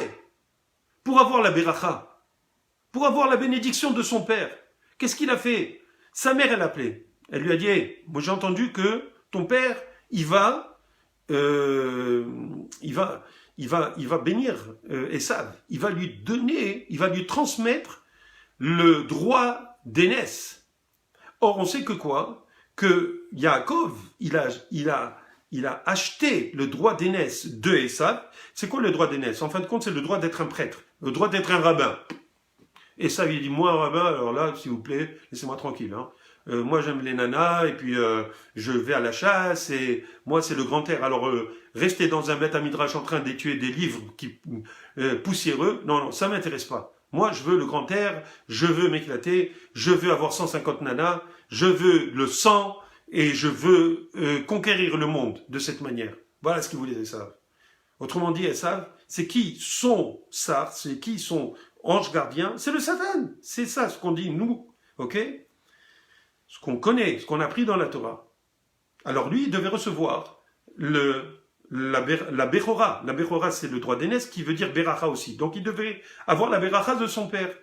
pour avoir la beracha, pour avoir la bénédiction de son père. Qu'est-ce qu'il a fait? Sa mère, elle appelait. Elle lui a dit, hey, moi j'ai entendu que ton père, il va bénir Esav. Il va lui donner, il va lui transmettre le droit d'aînesse. Or, on sait que quoi? Que Yaakov, il a acheté le droit d'aînesse de Esav. C'est quoi le droit d'aînesse? En fin de compte, c'est le droit d'être un prêtre, le droit d'être un rabbin. Esav, il dit, moi, rabbin, alors là, s'il vous plaît, laissez-moi tranquille. Hein. Moi, j'aime les nanas, et puis je vais à la chasse, et moi, c'est le grand air. Alors, rester dans un bête à midrash en train d'étudier des livres qui poussiéreux, non, ça m'intéresse pas. Moi, je veux le grand air, je veux m'éclater, je veux avoir 150 nanas, je veux le sang, et je veux conquérir le monde de cette manière. Voilà ce qu'il voulait Esav. Autrement dit, Esav, c'est qui son sar, c'est qui son ange gardien, c'est le Satan. C'est ça ce qu'on dit, nous, ok? Ce qu'on connaît, ce qu'on a appris dans la Torah. Alors lui, il devait recevoir la Bechora. La Bechora, c'est le droit d'aînesse qui veut dire Beracha aussi. Donc il devait avoir la Beracha de son père.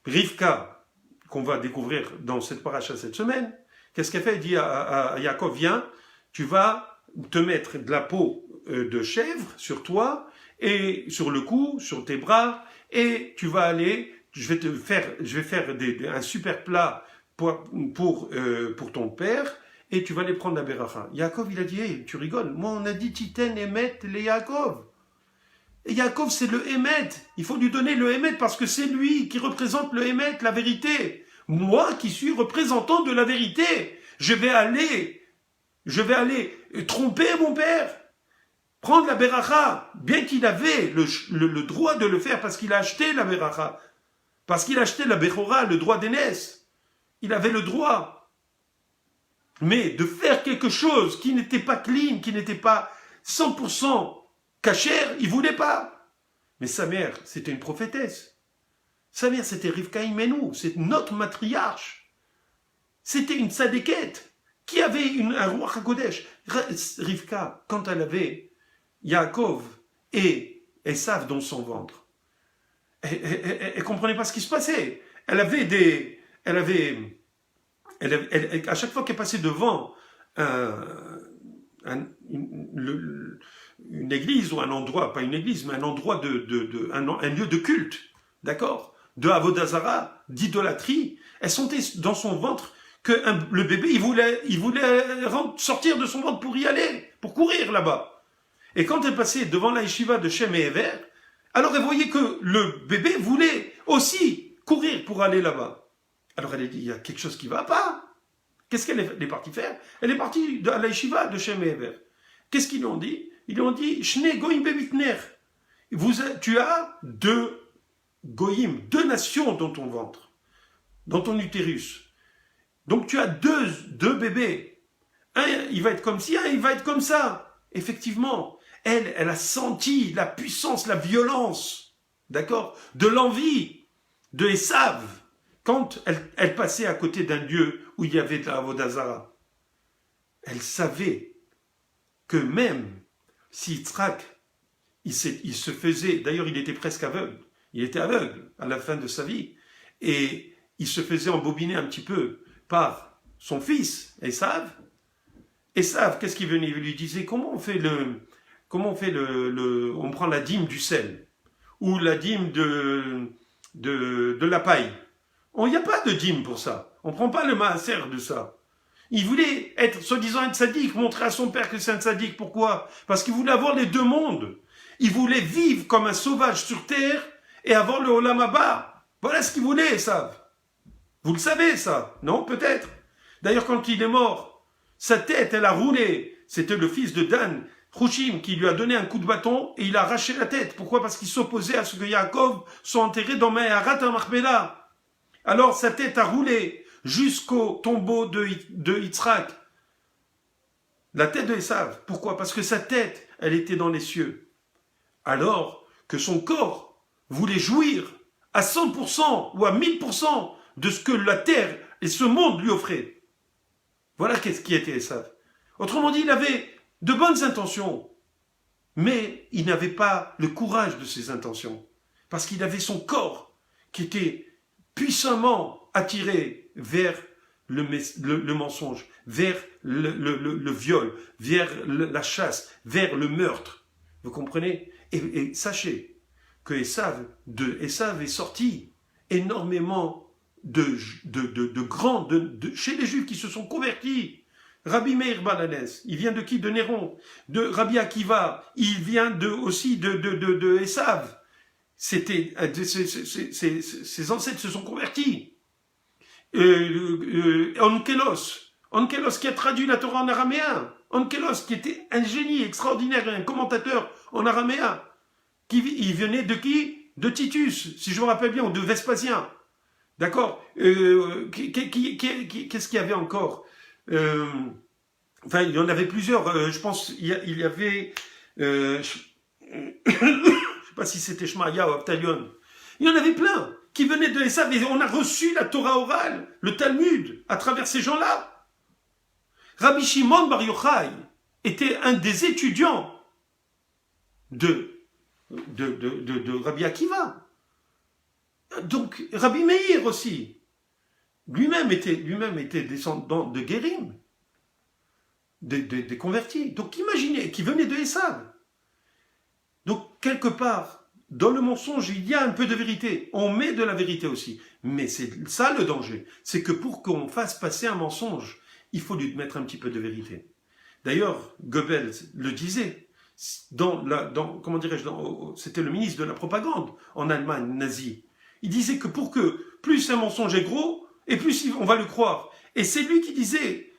Rivka, qu'on va découvrir dans cette paracha cette semaine, qu'est-ce qu'elle fait? Elle dit à Yaakov, viens, tu vas te mettre de la peau de chèvre sur toi, et sur le cou, sur tes bras, et tu vas aller, je vais faire un super plat pour ton père, et tu vas aller prendre la beracha. Yaakov, il a dit, hey, tu rigoles, moi on a dit Titen Emet les Yaakov. Et Yaakov, c'est le Emet. Il faut lui donner le Emet parce que c'est lui qui représente le Emet, la vérité. Moi qui suis représentant de la vérité, je vais aller tromper mon père, prendre la beracha, bien qu'il avait le droit de le faire parce qu'il a acheté la beracha, parce qu'il a acheté la bechora, le droit d'aînesse. Il avait le droit. Mais de faire quelque chose qui n'était pas clean, qui n'était pas 100% cachère, il voulait pas. Mais sa mère, c'était une prophétesse. Sa mère, c'était Rivka Imenu, c'est notre matriarche. C'était une tzadékette qui avait un roi HaKodesh. Rivka, quand elle avait Yaakov et Esav dans son ventre, elle comprenait pas ce qui se passait. Elle avait à chaque fois qu'elle passait devant une église ou un endroit, pas une église, mais un endroit un lieu de culte, d'accord, de Avodazara, d'idolâtrie, elle sentait dans son ventre que le bébé, il voulait sortir de son ventre pour y aller, pour courir là-bas. Et quand elle passait devant la yeshiva de Shem et Ever, alors elle voyait que le bébé voulait aussi courir pour aller là-bas. Alors elle a dit, il y a quelque chose qui ne va pas. Qu'est-ce qu'elle est partie faire? Elle est partie à la yeshiva de Shem et Ever. Qu'est-ce qu'ils lui ont dit? Ils lui ont dit, Shne goyim bebitner. Tu as deux goyim, deux nations dans ton ventre, dans ton utérus. Donc tu as deux bébés. Un, il va être comme ci, un, il va être comme ça. Effectivement, elle a senti la puissance, la violence, d'accord, de l'envie de Esav quand elle passait à côté d'un dieu où il y avait de la Avodazara. Elle savait que même si Yitzhak, il se faisait, d'ailleurs il était presque aveugle, il était aveugle à la fin de sa vie, et il se faisait embobiner un petit peu par son fils, Esav. Esav, qu'est-ce qu'il venait? Il lui disait, on prend la dîme du sel, ou la dîme de la paille. Il n'y a pas de dîme pour ça. On ne prend pas le maaser de ça. Il voulait être, soi-disant, un tzaddik, montrer à son père que c'est un tzaddik. Pourquoi? Parce qu'il voulait avoir les deux mondes. Il voulait vivre comme un sauvage sur terre et avoir le olam haba. Voilà ce qu'il voulait, Esav. Vous le savez, ça? Non, peut-être. D'ailleurs, quand il est mort, sa tête, elle a roulé. C'était le fils de Dan, Hushim, qui lui a donné un coup de bâton et il a arraché la tête. Pourquoi? Parce qu'il s'opposait à ce que Yaakov soit enterré dans Me'arat HaMachpelah. Alors sa tête a roulé jusqu'au tombeau de Yitzhak. La tête de Esav. Pourquoi? Parce que sa tête, elle était dans les cieux. Alors que son corps voulait jouir à 100% ou à 1000% de ce que la terre et ce monde lui offraient. Voilà qu'est-ce qui était Esav. Autrement dit, il avait de bonnes intentions, mais il n'avait pas le courage de ses intentions, parce qu'il avait son corps qui était puissamment attiré vers le mensonge, vers le viol, vers la chasse, vers le meurtre. Vous comprenez? Et sachez que Esav est sorti énormément de grands, chez les Juifs qui se sont convertis. Rabbi Meir Balanès, il vient de qui? De Néron. De Rabbi Akiva, il vient aussi de Esav. Ses ancêtres se sont convertis. Onkelos qui a traduit la Torah en araméen. Onkelos qui était un génie extraordinaire, un commentateur en araméen. Il venait de qui? De Titus, si je me rappelle bien, ou de Vespasien. D'accord? Qu'est-ce qu'il y avait encore? Enfin, il y en avait plusieurs. Je pense il y avait... je sais pas si c'était Shmaïa ou Abtalion. Il y en avait plein qui venaient de Esav. Et on a reçu la Torah orale, le Talmud, à travers ces gens-là. Rabbi Shimon Bar Yochai était un des étudiants de Rabbi Akiva. Donc, Rabbi Meir aussi. Lui-même était descendant de Guérim, des convertis. Donc, imaginez, qui venait de Esav. Donc, quelque part, dans le mensonge, il y a un peu de vérité. On met de la vérité aussi. Mais c'est ça le danger. C'est que pour qu'on fasse passer un mensonge, il faut lui mettre un petit peu de vérité. D'ailleurs, Goebbels le disait. Comment dirais-je, c'était le ministre de la propagande en Allemagne nazie. Il disait que pour que plus un mensonge est gros, et plus on va le croire. Et c'est lui qui disait,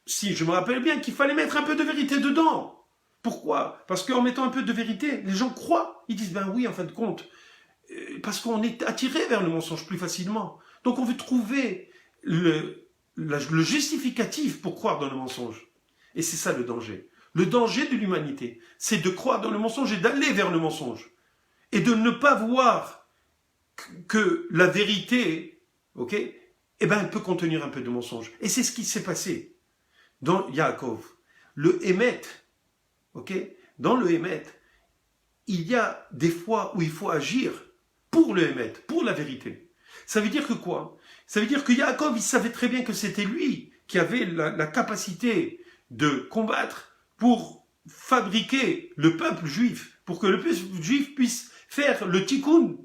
si je me rappelle bien, qu'il fallait mettre un peu de vérité dedans. Pourquoi? Parce qu'en mettant un peu de vérité, les gens croient. Ils disent, ben oui, en fin de compte, parce qu'on est attiré vers le mensonge plus facilement. Donc on veut trouver le justificatif pour croire dans le mensonge. Et c'est ça le danger. Le danger de l'humanité, c'est de croire dans le mensonge et d'aller vers le mensonge. Et de ne pas voir que la vérité, ok, eh ben, elle peut contenir un peu de mensonge. Et c'est ce qui s'est passé dans Yaakov. Le Hémet, ok, dans le Hémet, il y a des fois où il faut agir pour le Hémet, pour la vérité. Ça veut dire que quoi? Ça veut dire que Yaakov, il savait très bien que c'était lui qui avait la capacité de combattre pour fabriquer le peuple juif, pour que le peuple juif puisse faire le tikkun,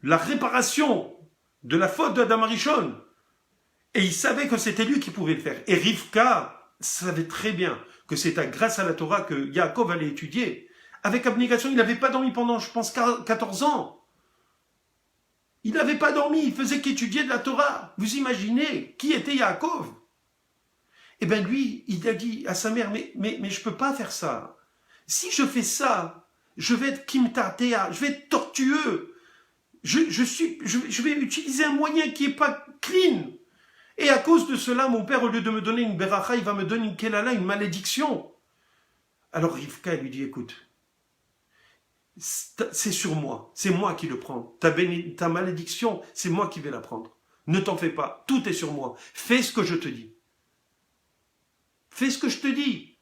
la réparation de la faute d'Adam Arishon. Et il savait que c'était lui qui pouvait le faire. Et Rivka savait très bien que c'était grâce à la Torah que Yaakov allait étudier. Avec abnégation, il n'avait pas dormi pendant, je pense, 14 ans. Il n'avait pas dormi, il faisait qu'étudier de la Torah. Vous imaginez qui était Yaakov? Eh bien lui, il a dit à sa mère, mais je ne peux pas faire ça. Si je fais ça, je vais être kimtatea, je vais être tortueux. Je vais utiliser un moyen qui n'est pas clean. Et à cause de cela, mon père, au lieu de me donner une beracha, il va me donner une kelala, une malédiction. Alors Rivka lui dit, écoute, c'est sur moi, c'est moi qui le prends. Ta malédiction, c'est moi qui vais la prendre. Ne t'en fais pas, tout est sur moi. Fais ce que je te dis. Fais ce que je te dis.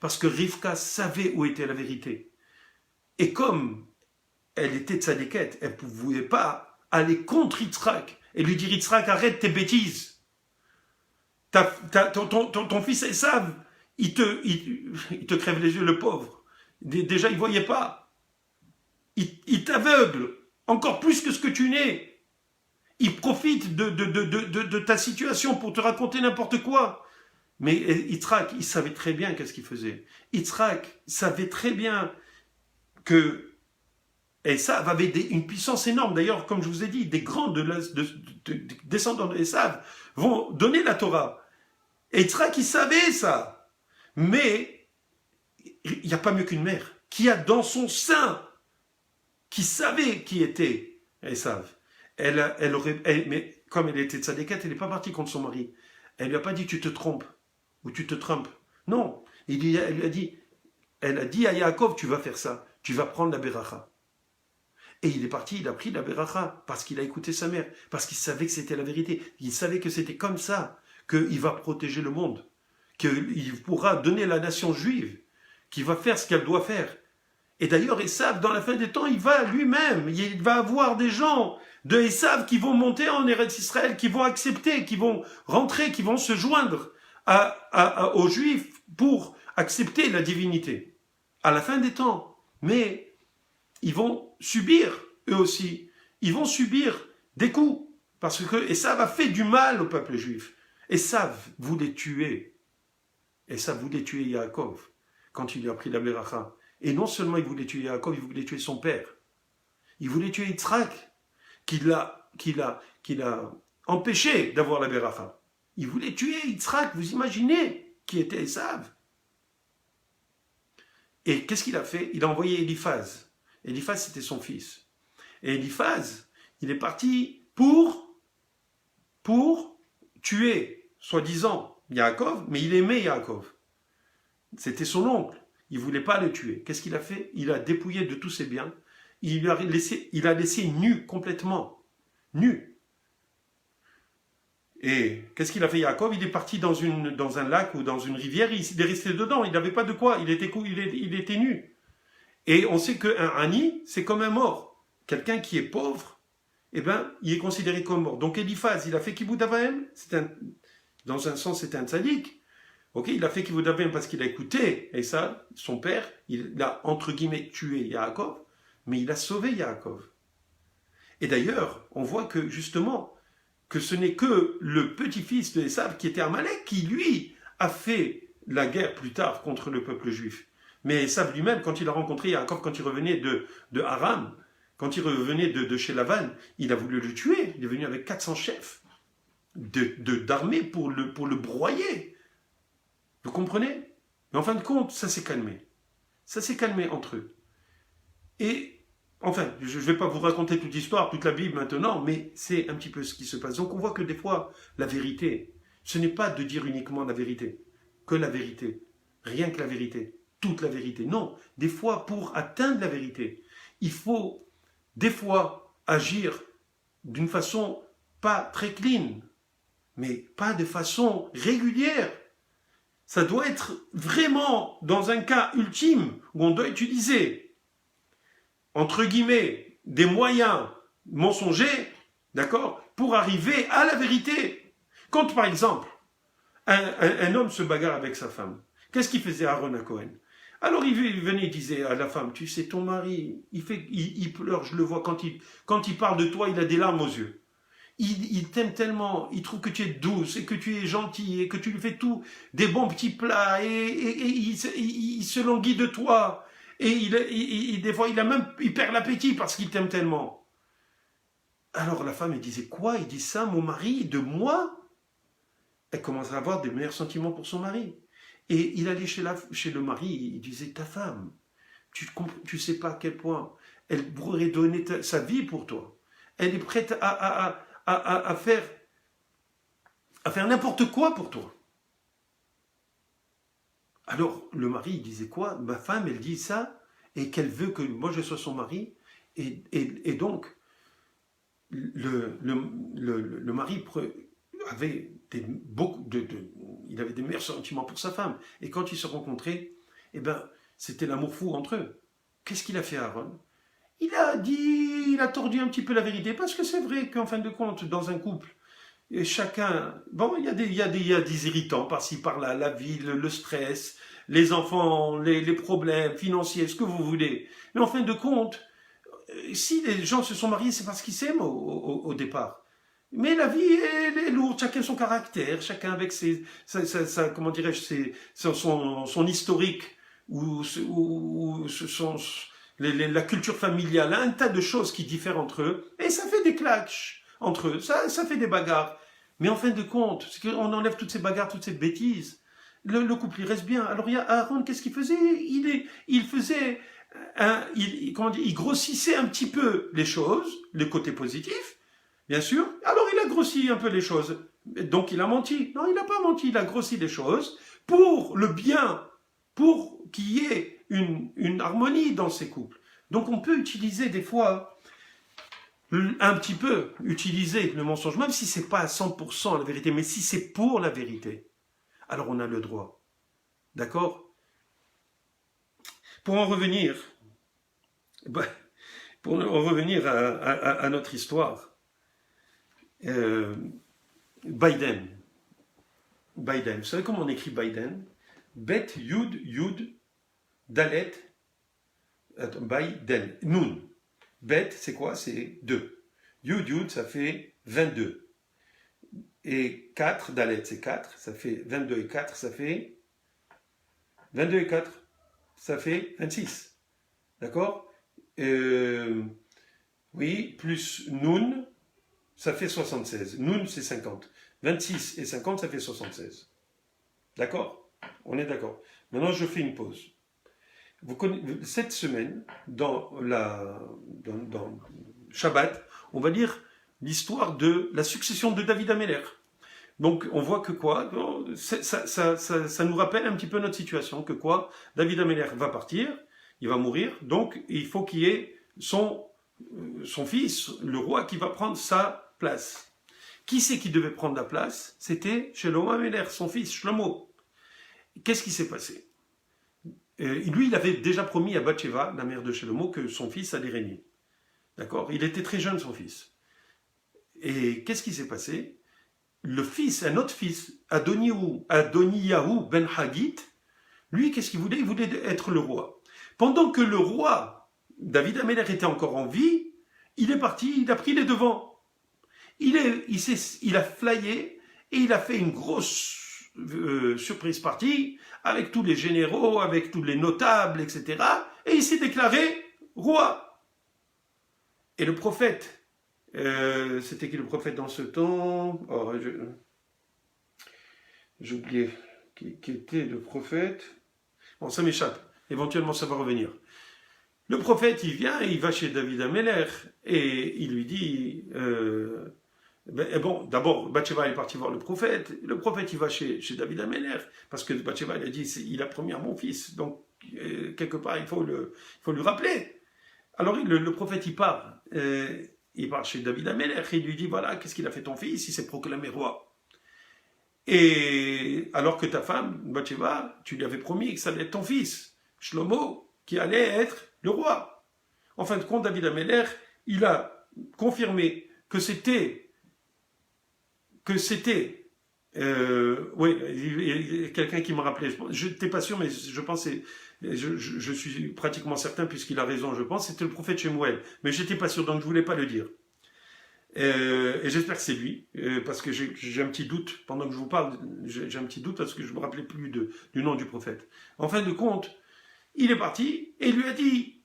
Parce que Rivka savait où était la vérité. Et comme elle était tzadikette, elle ne pouvait pas aller contre Yitzhak et lui dire, Yitzhak, arrête tes bêtises. Ton fils Esav, il te crève les yeux, le pauvre. Déjà, il ne voyait pas. Il t'aveugle, encore plus que ce que tu n'es. Il profite de ta situation pour te raconter n'importe quoi. Mais Yitzhak, il savait très bien qu'est-ce qu'il faisait. Yitzhak savait très bien que Esav avait une puissance énorme. D'ailleurs, comme je vous ai dit, des grands descendants de Esav vont donner la Torah. Et Yitzhak, il savait ça. Mais il n'y a pas mieux qu'une mère qui a dans son sein, qui savait qui était Esav. Mais comme elle était tzadékette, elle n'est pas partie contre son mari. Elle lui a pas dit tu te trompes ou tu te trompes. Non, elle a dit à Yaakov tu vas faire ça, tu vas prendre la beracha. Et il est parti, il a pris la beracha parce qu'il a écouté sa mère, parce qu'il savait que c'était la vérité. Il savait que c'était comme ça qu'il va protéger le monde, qu'il pourra donner la nation juive, qu'il va faire ce qu'elle doit faire. Et d'ailleurs, Esav, dans la fin des temps, il va lui-même, il va avoir des gens de Esav qui vont monter en Eretz Israël, qui vont accepter, qui vont rentrer, qui vont se joindre aux Juifs pour accepter la divinité. À la fin des temps. Mais ils vont subir, eux aussi, ils vont subir des coups. Parce que Esav a fait du mal au peuple juif. Esav voulait tuer. Esav voulait tuer Yaakov quand il lui a pris la beracha. Et non seulement il voulait tuer Yaakov, il voulait tuer son père. Il voulait tuer Yitzhak, qu'il a empêché d'avoir la beracha. Il voulait tuer Yitzhak, vous imaginez qui était Esav. Et qu'est-ce qu'il a fait? Il a envoyé Eliphaz. Eliphaz, c'était son fils. Et Eliphaz, il est parti pour tuer, soi-disant, Yaakov, mais il aimait Yaakov. C'était son oncle. Il ne voulait pas le tuer. Qu'est-ce qu'il a fait? Il a dépouillé de tous ses biens. Il a laissé nu, complètement. Nu. Et qu'est-ce qu'il a fait Yaakov? Il est parti dans un lac ou dans une rivière, il est resté dedans. Il n'avait pas de quoi. Il était nu. Et on sait qu'un Ani, c'est comme un mort. Quelqu'un qui est pauvre, eh ben, il est considéré comme mort. Donc Eliphaz, il a fait Kibbout Avaim. Dans un sens, c'est un tzaddik. Ok, il a fait Kibbout Avaim parce qu'il a écouté, et ça, son père, il a, entre guillemets, tué Yaakov, mais il a sauvé Yaakov. Et d'ailleurs, on voit que, justement, que ce n'est que le petit-fils de Esav, qui était Amalek, qui, lui, a fait la guerre plus tard contre le peuple juif. Mais Esav lui-même, quand il a rencontré Yaakov, quand il revenait de Aram, quand il revenait de chez Lavan, il a voulu le tuer. Il est venu avec 400 chefs d'armée pour le broyer. Vous comprenez? Mais en fin de compte, ça s'est calmé. Ça s'est calmé entre eux. Et, enfin, je ne vais pas vous raconter toute l'histoire, toute la Bible maintenant, mais c'est un petit peu ce qui se passe. Donc on voit que des fois, la vérité, ce n'est pas de dire uniquement la vérité, que la vérité, rien que la vérité, toute la vérité. Non, des fois, pour atteindre la vérité, il faut des fois agir d'une façon pas très clean, mais pas de façon régulière. Ça doit être vraiment dans un cas ultime où on doit utiliser, entre guillemets, des moyens mensongers, d'accord, pour arriver à la vérité. Quand, par exemple, un homme se bagarre avec sa femme, qu'est-ce qu'il faisait Aaron à Cohen? Alors il venait, il disait à la femme, tu sais, ton mari, il pleure, je le vois, quand il parle de toi, il a des larmes aux yeux. Il t'aime tellement, il trouve que tu es douce et que tu es gentille et que tu lui fais tout, des bons petits plats et il se languit de toi. Et des fois, il perd l'appétit parce qu'il t'aime tellement. Alors la femme, elle disait quoi? Il dit ça, mon mari, de moi? Elle commence à avoir des meilleurs sentiments pour son mari. Et il allait chez le mari, il disait, ta femme, tu sais pas à quel point elle pourrait donner sa vie pour toi. Elle est prête à faire n'importe quoi pour toi. Alors, le mari, il disait quoi? Ma femme, elle dit ça, et qu'elle veut que moi je sois son mari, et donc, le mari avait il avait des meilleurs sentiments pour sa femme, et quand ils se rencontraient, eh ben, c'était l'amour fou entre eux. Qu'est-ce qu'il a fait Aaron? Il a tordu un petit peu la vérité, parce que c'est vrai qu'en fin de compte, dans un couple, chacun, bon, il y a des irritants par-ci, par-là, la vie, le stress, les enfants, les problèmes financiers, ce que vous voulez. Mais en fin de compte, si les gens se sont mariés, c'est parce qu'ils s'aiment au départ. Mais la vie, elle est lourde, chacun son caractère, chacun avec comment dirais-je, son historique, ou la culture familiale, un tas de choses qui diffèrent entre eux, et ça fait des clashs entre eux, ça fait des bagarres. Mais en fin de compte, c'est qu'on enlève toutes ces bagarres, toutes ces bêtises, le couple il reste bien. Alors il y a Aaron, qu'est-ce qu'il faisait? Il faisait, comment dire, il grossissait un petit peu les choses, les côtés positifs, bien sûr. Alors il a grossi un peu les choses. Donc il a menti. Non, il n'a pas menti, il a grossi les choses pour le bien, pour qu'il y ait une harmonie dans ces couples. Donc on peut utiliser des fois, un petit peu, utiliser le mensonge, même si c'est pas à 100% la vérité, mais si c'est pour la vérité, alors on a le droit. D'accord? Pour en revenir, à notre histoire, Biden, vous savez comment on écrit Biden? Bet, Yud, Yud, Dalet, Biden, Nun. Bet, c'est quoi? C'est 2. Yud, Yud, ça fait 22. Et 4, Dalet, c'est 4, ça fait 22 et 4, ça fait 22 et 4, ça fait 26. D'accord? Oui, plus Nun, ça fait 76. Nun, c'est 50. 26 et 50, ça fait 76. D'accord? On est d'accord. Maintenant, je fais une pause. Cette semaine, dans Shabbat, on va lire l'histoire de la succession de David Améler. Donc, on voit que quoi? Ça nous rappelle un petit peu notre situation, que quoi? David Améler va partir, il va mourir, donc il faut qu'il y ait son fils, le roi, qui va prendre sa place. Qui c'est qui devait prendre la place? C'était Shlomo Améler, son fils, Shlomo. Qu'est-ce qui s'est passé? Lui, il avait déjà promis à Bathsheba, la mère de Shlomo, que son fils allait régner. D'accord? Il était très jeune, son fils. Et qu'est-ce qui s'est passé? Un autre fils, Adoniyahu ben Haggit, lui, qu'est-ce qu'il voulait? Il voulait être le roi. Pendant que le roi, David Améler, était encore en vie, il est parti, il a pris les devants. Il a flyé et il a fait une grosse surprise party avec tous les généraux, avec tous les notables, etc. Et il s'est déclaré roi. Et le prophète, c'était qui le prophète dans ce temps? Oh, j'ai oublié qui était le prophète. Bon, ça m'échappe. Éventuellement, ça va revenir. Le prophète, il vient, il va chez David Améler et il lui dit... bon, d'abord, Bathsheba est parti voir le prophète, il va chez David Améler, parce que Bathsheba, il a dit, il a promis à mon fils, donc quelque part, il faut lui rappeler. Alors le prophète, il part chez David Améler, et il lui dit, voilà, qu'est-ce qu'il a fait ton fils? Il s'est proclamé roi. Et alors que ta femme, Bathsheba, tu lui avais promis que ça allait être ton fils, Shlomo, qui allait être le roi. En fin de compte, David Améler, il a confirmé que c'était, oui, il y a quelqu'un qui m'a rappelé, je n'étais pas sûr, mais je pense, je suis pratiquement certain, puisqu'il a raison, je pense, c'était le prophète Shemuel, mais je n'étais pas sûr, donc je ne voulais pas le dire. Et j'espère que c'est lui, parce que j'ai un petit doute, pendant que je vous parle, j'ai un petit doute, parce que je ne me rappelais plus du nom du prophète. En fin de compte, il est parti, et il lui a dit,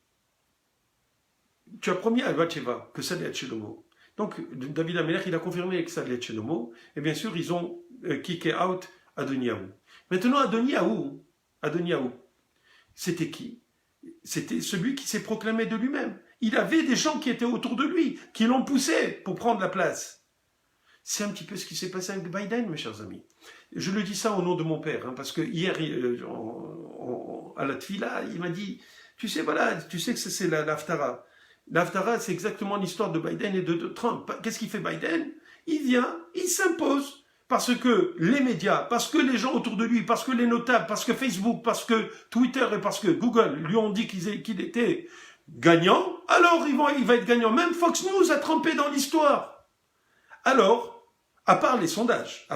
tu as promis à Bathsheba que ça allait être Shlomo. Donc, David Améler, il a confirmé que ça allait être Shlomo, et bien sûr, ils ont kické out Adoniyahu. Maintenant, Adoniyahu, c'était qui? C'était celui qui s'est proclamé de lui-même. Il avait des gens qui étaient autour de lui, qui l'ont poussé pour prendre la place. C'est un petit peu ce qui s'est passé avec Biden, mes chers amis. Je le dis ça au nom de mon père, hein, parce que hier, à la Tfila, il m'a dit, tu sais que c'est l'Haftara. L'Haftara, c'est exactement l'histoire de Biden et de Trump. Qu'est-ce qu'il fait Biden? Il vient, il s'impose, parce que les médias, parce que les gens autour de lui, parce que les notables, parce que Facebook, parce que Twitter et parce que Google lui ont dit qu'il était gagnant, alors il va être gagnant. Même Fox News a trempé dans l'histoire. Alors, à part les sondages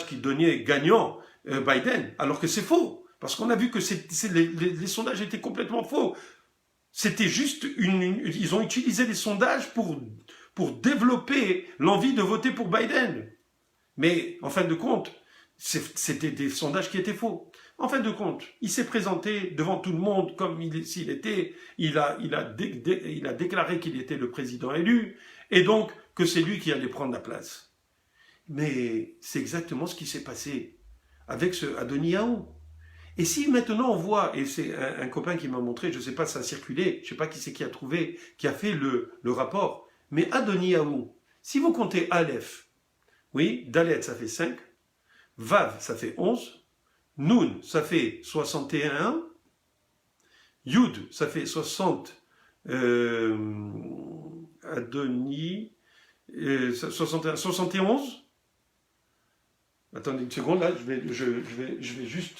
qui donnaient gagnant Biden, alors que c'est faux, parce qu'on a vu que les sondages étaient complètement faux. C'était juste ils ont utilisé les sondages pour développer l'envie de voter pour Biden. Mais, en fin de compte, c'était des sondages qui étaient faux. En fin de compte, il s'est présenté devant tout le monde comme s'il était, il a déclaré qu'il était le président élu, et donc que c'est lui qui allait prendre la place. Mais c'est exactement ce qui s'est passé avec ce Adoniyahu. Et si maintenant on voit, et c'est un copain qui m'a montré, je ne sais pas, ça a circulé, je ne sais pas qui c'est qui a trouvé, qui a fait le rapport, mais Adoniyahu, si vous comptez Aleph, oui, Dalet ça fait 5, Vav ça fait 11, Nun ça fait 61, Yud ça fait 60, Adoni, 61, 71. Attendez une seconde, là, je vais juste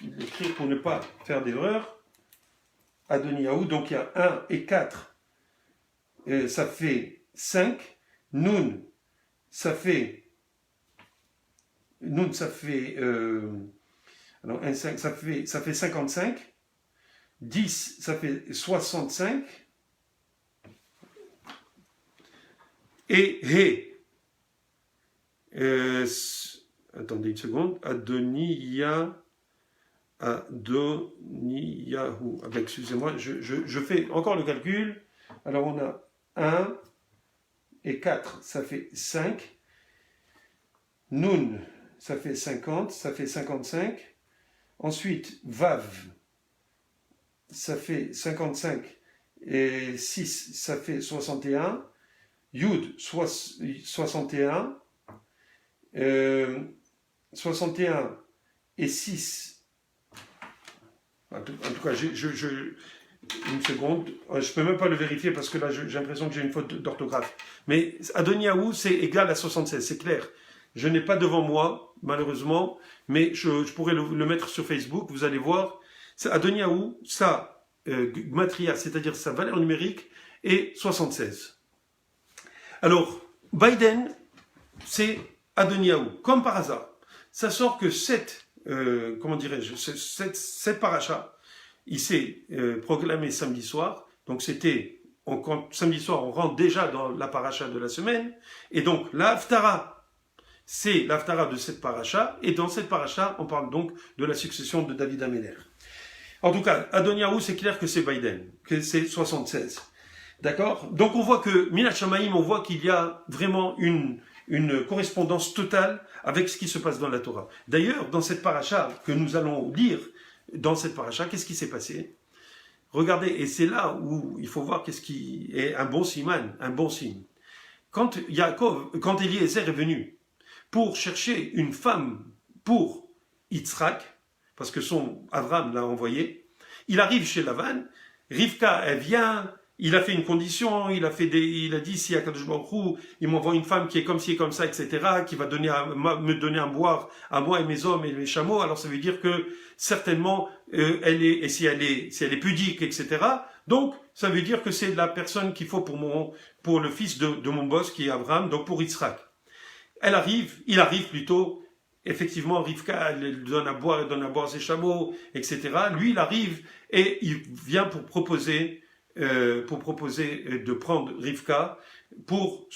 l'écrire pour ne pas faire d'erreur. Adoniyahu, donc il y a 1 et 4, ça fait 5. Nun, ça fait. Alors, 1, 5, ça fait 55. 10, ça fait 65. Et He. Attendez une seconde. Adoniyahu. Excusez-moi, je fais encore le calcul. Alors on a 1 et 4, ça fait 5. Nun, ça fait 50, ça fait 55. Ensuite, Vav, ça fait 55. Et 6, ça fait 61. Yud, 61. 61 et 6. En tout cas, une seconde, je ne peux même pas le vérifier parce que là, j'ai l'impression que j'ai une faute d'orthographe. Mais Adoniyahu, c'est égal à 76, c'est clair. Je n'ai pas devant moi, malheureusement, mais je pourrais le mettre sur Facebook, vous allez voir. Adoniyahu, sa gematria, c'est-à-dire sa valeur numérique, est 76. Alors, Biden, c'est Adoniyahu, comme par hasard. Ça sort que cette paracha, il s'est proclamé samedi soir, donc c'était, samedi soir, on rentre déjà dans la paracha de la semaine, et donc la Haftara, c'est l'Haftara de cette paracha, et dans cette paracha, on parle donc de la succession de David Améler. En tout cas, Adoniyahu, c'est clair que c'est Biden, que c'est 76. D'accord? Donc on voit que, Minat Shamaim, on voit qu'il y a vraiment une correspondance totale avec ce qui se passe dans la Torah. D'ailleurs, dans cette paracha que nous allons lire, dans cette paracha, qu'est-ce qui s'est passé? Regardez, et c'est là où il faut voir qu'est-ce qui est un bon siman, un bon signe. Quand Eliezer est venu pour chercher une femme pour Yitzhak, parce que son Avram l'a envoyé, il arrive chez Lavan, Rivka, elle vient. Il a fait une condition, il a dit si Akadosh Baruch Hu, il m'envoie une femme qui est comme ci et comme ça, etc., qui va me donner à boire à moi et mes hommes et mes chameaux, alors ça veut dire que certainement si elle est pudique, etc. Donc ça veut dire que c'est la personne qu'il faut pour le fils de mon boss qui est Abraham, donc pour Yitzhak. Il arrive plutôt. Effectivement, Rivka, elle donne à boire ses chameaux, etc. Lui, il arrive et il vient pour proposer de prendre Rivka pour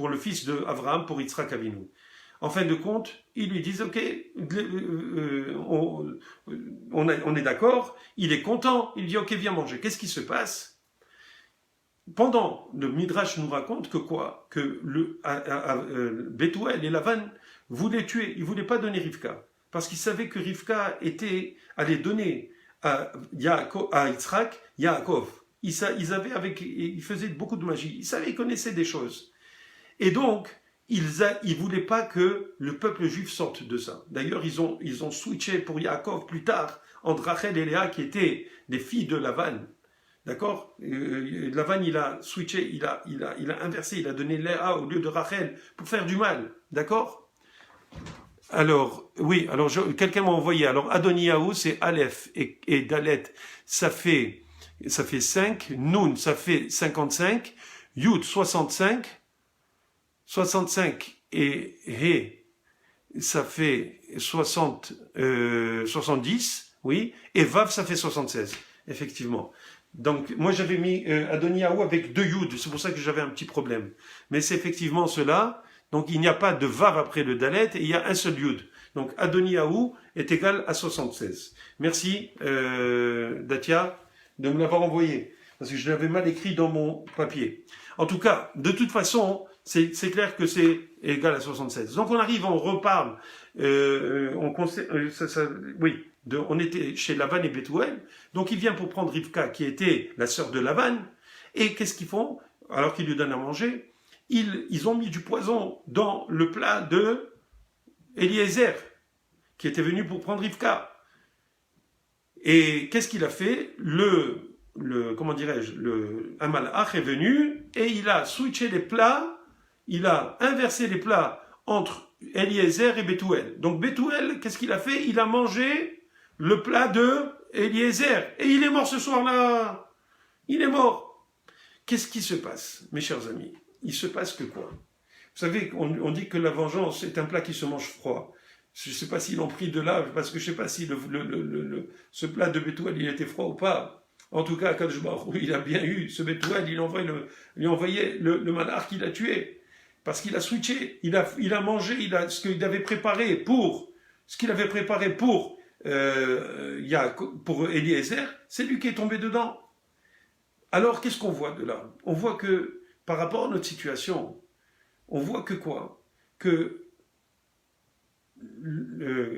le fils de Abraham, pour Yitzhak Avinu. En fin de compte, ils lui disent ok, on est d'accord, il est content, il dit ok, viens manger. Qu'est-ce qui se passe? Pendant, le Midrash nous raconte que Bethuel et Lavan voulaient tuer, ils voulaient pas donner Rivka, parce qu'ils savaient que Rivka allait donner à Yitzhak, Yaakov. Ils faisaient beaucoup de magie. Ils connaissaient des choses. Et donc, ils voulaient pas que le peuple juif sorte de ça. D'ailleurs, ils ont switché pour Yaakov plus tard entre Rachel et Léa, qui étaient des filles de Lavan. D'accord? Lavan, il a switché, il a inversé, il a donné Léa au lieu de Rachel pour faire du mal. D'accord? Alors, oui, quelqu'un m'a envoyé. Alors, Adoniyahu, c'est Aleph et Dalet, ça fait 5. Nun, ça fait 55. Yud, 65. 65 et He, ça fait 70, oui. Et Vav, ça fait 76, effectivement. Donc, moi, j'avais mis Adoniyahu avec 2 Yud, c'est pour ça que j'avais un petit problème. Mais c'est effectivement cela. Donc, il n'y a pas de Vav après le Dalet, et il y a un seul Yud. Donc, Adoniyahu est égal à 76. Merci, Datia, de me l'avoir envoyé, parce que je l'avais mal écrit dans mon papier. En tout cas, de toute façon, C'est clair que c'est égal à 76. Donc on arrive, on reparle, oui, on était chez Lavan et Bethuel, donc il vient pour prendre Rivka, qui était la sœur de Lavan, et qu'est-ce qu'ils font? Alors qu'ils lui donnent à manger, ils ont mis du poison dans le plat de Eliezer, qui était venu pour prendre Rivka. Et qu'est-ce qu'il a fait? Comment dirais-je, un malach est venu et il a switché les plats, il a inversé les plats entre Eliezer et Bethuel. Donc Bethuel, qu'est-ce qu'il a fait? Il a mangé le plat de Eliezer et il est mort ce soir-là. Il est mort. Qu'est-ce qui se passe, mes chers amis? Il se passe que quoi? Vous savez, on dit que la vengeance est un plat qui se mange froid. Je ne sais pas s'ils l'ont pris de là, parce que je ne sais pas si ce plat de Bethuel, il était froid ou pas. En tout cas, Kadosh Baruch Hu, il a bien eu ce Bethuel, il lui envoyait le malach qu'il a tué. Parce qu'il a switché, il a mangé, ce qu'il avait préparé pour Eliezer, c'est lui qui est tombé dedans. Alors, qu'est-ce qu'on voit de là? On voit que, par rapport à notre situation, on voit que quoi? Que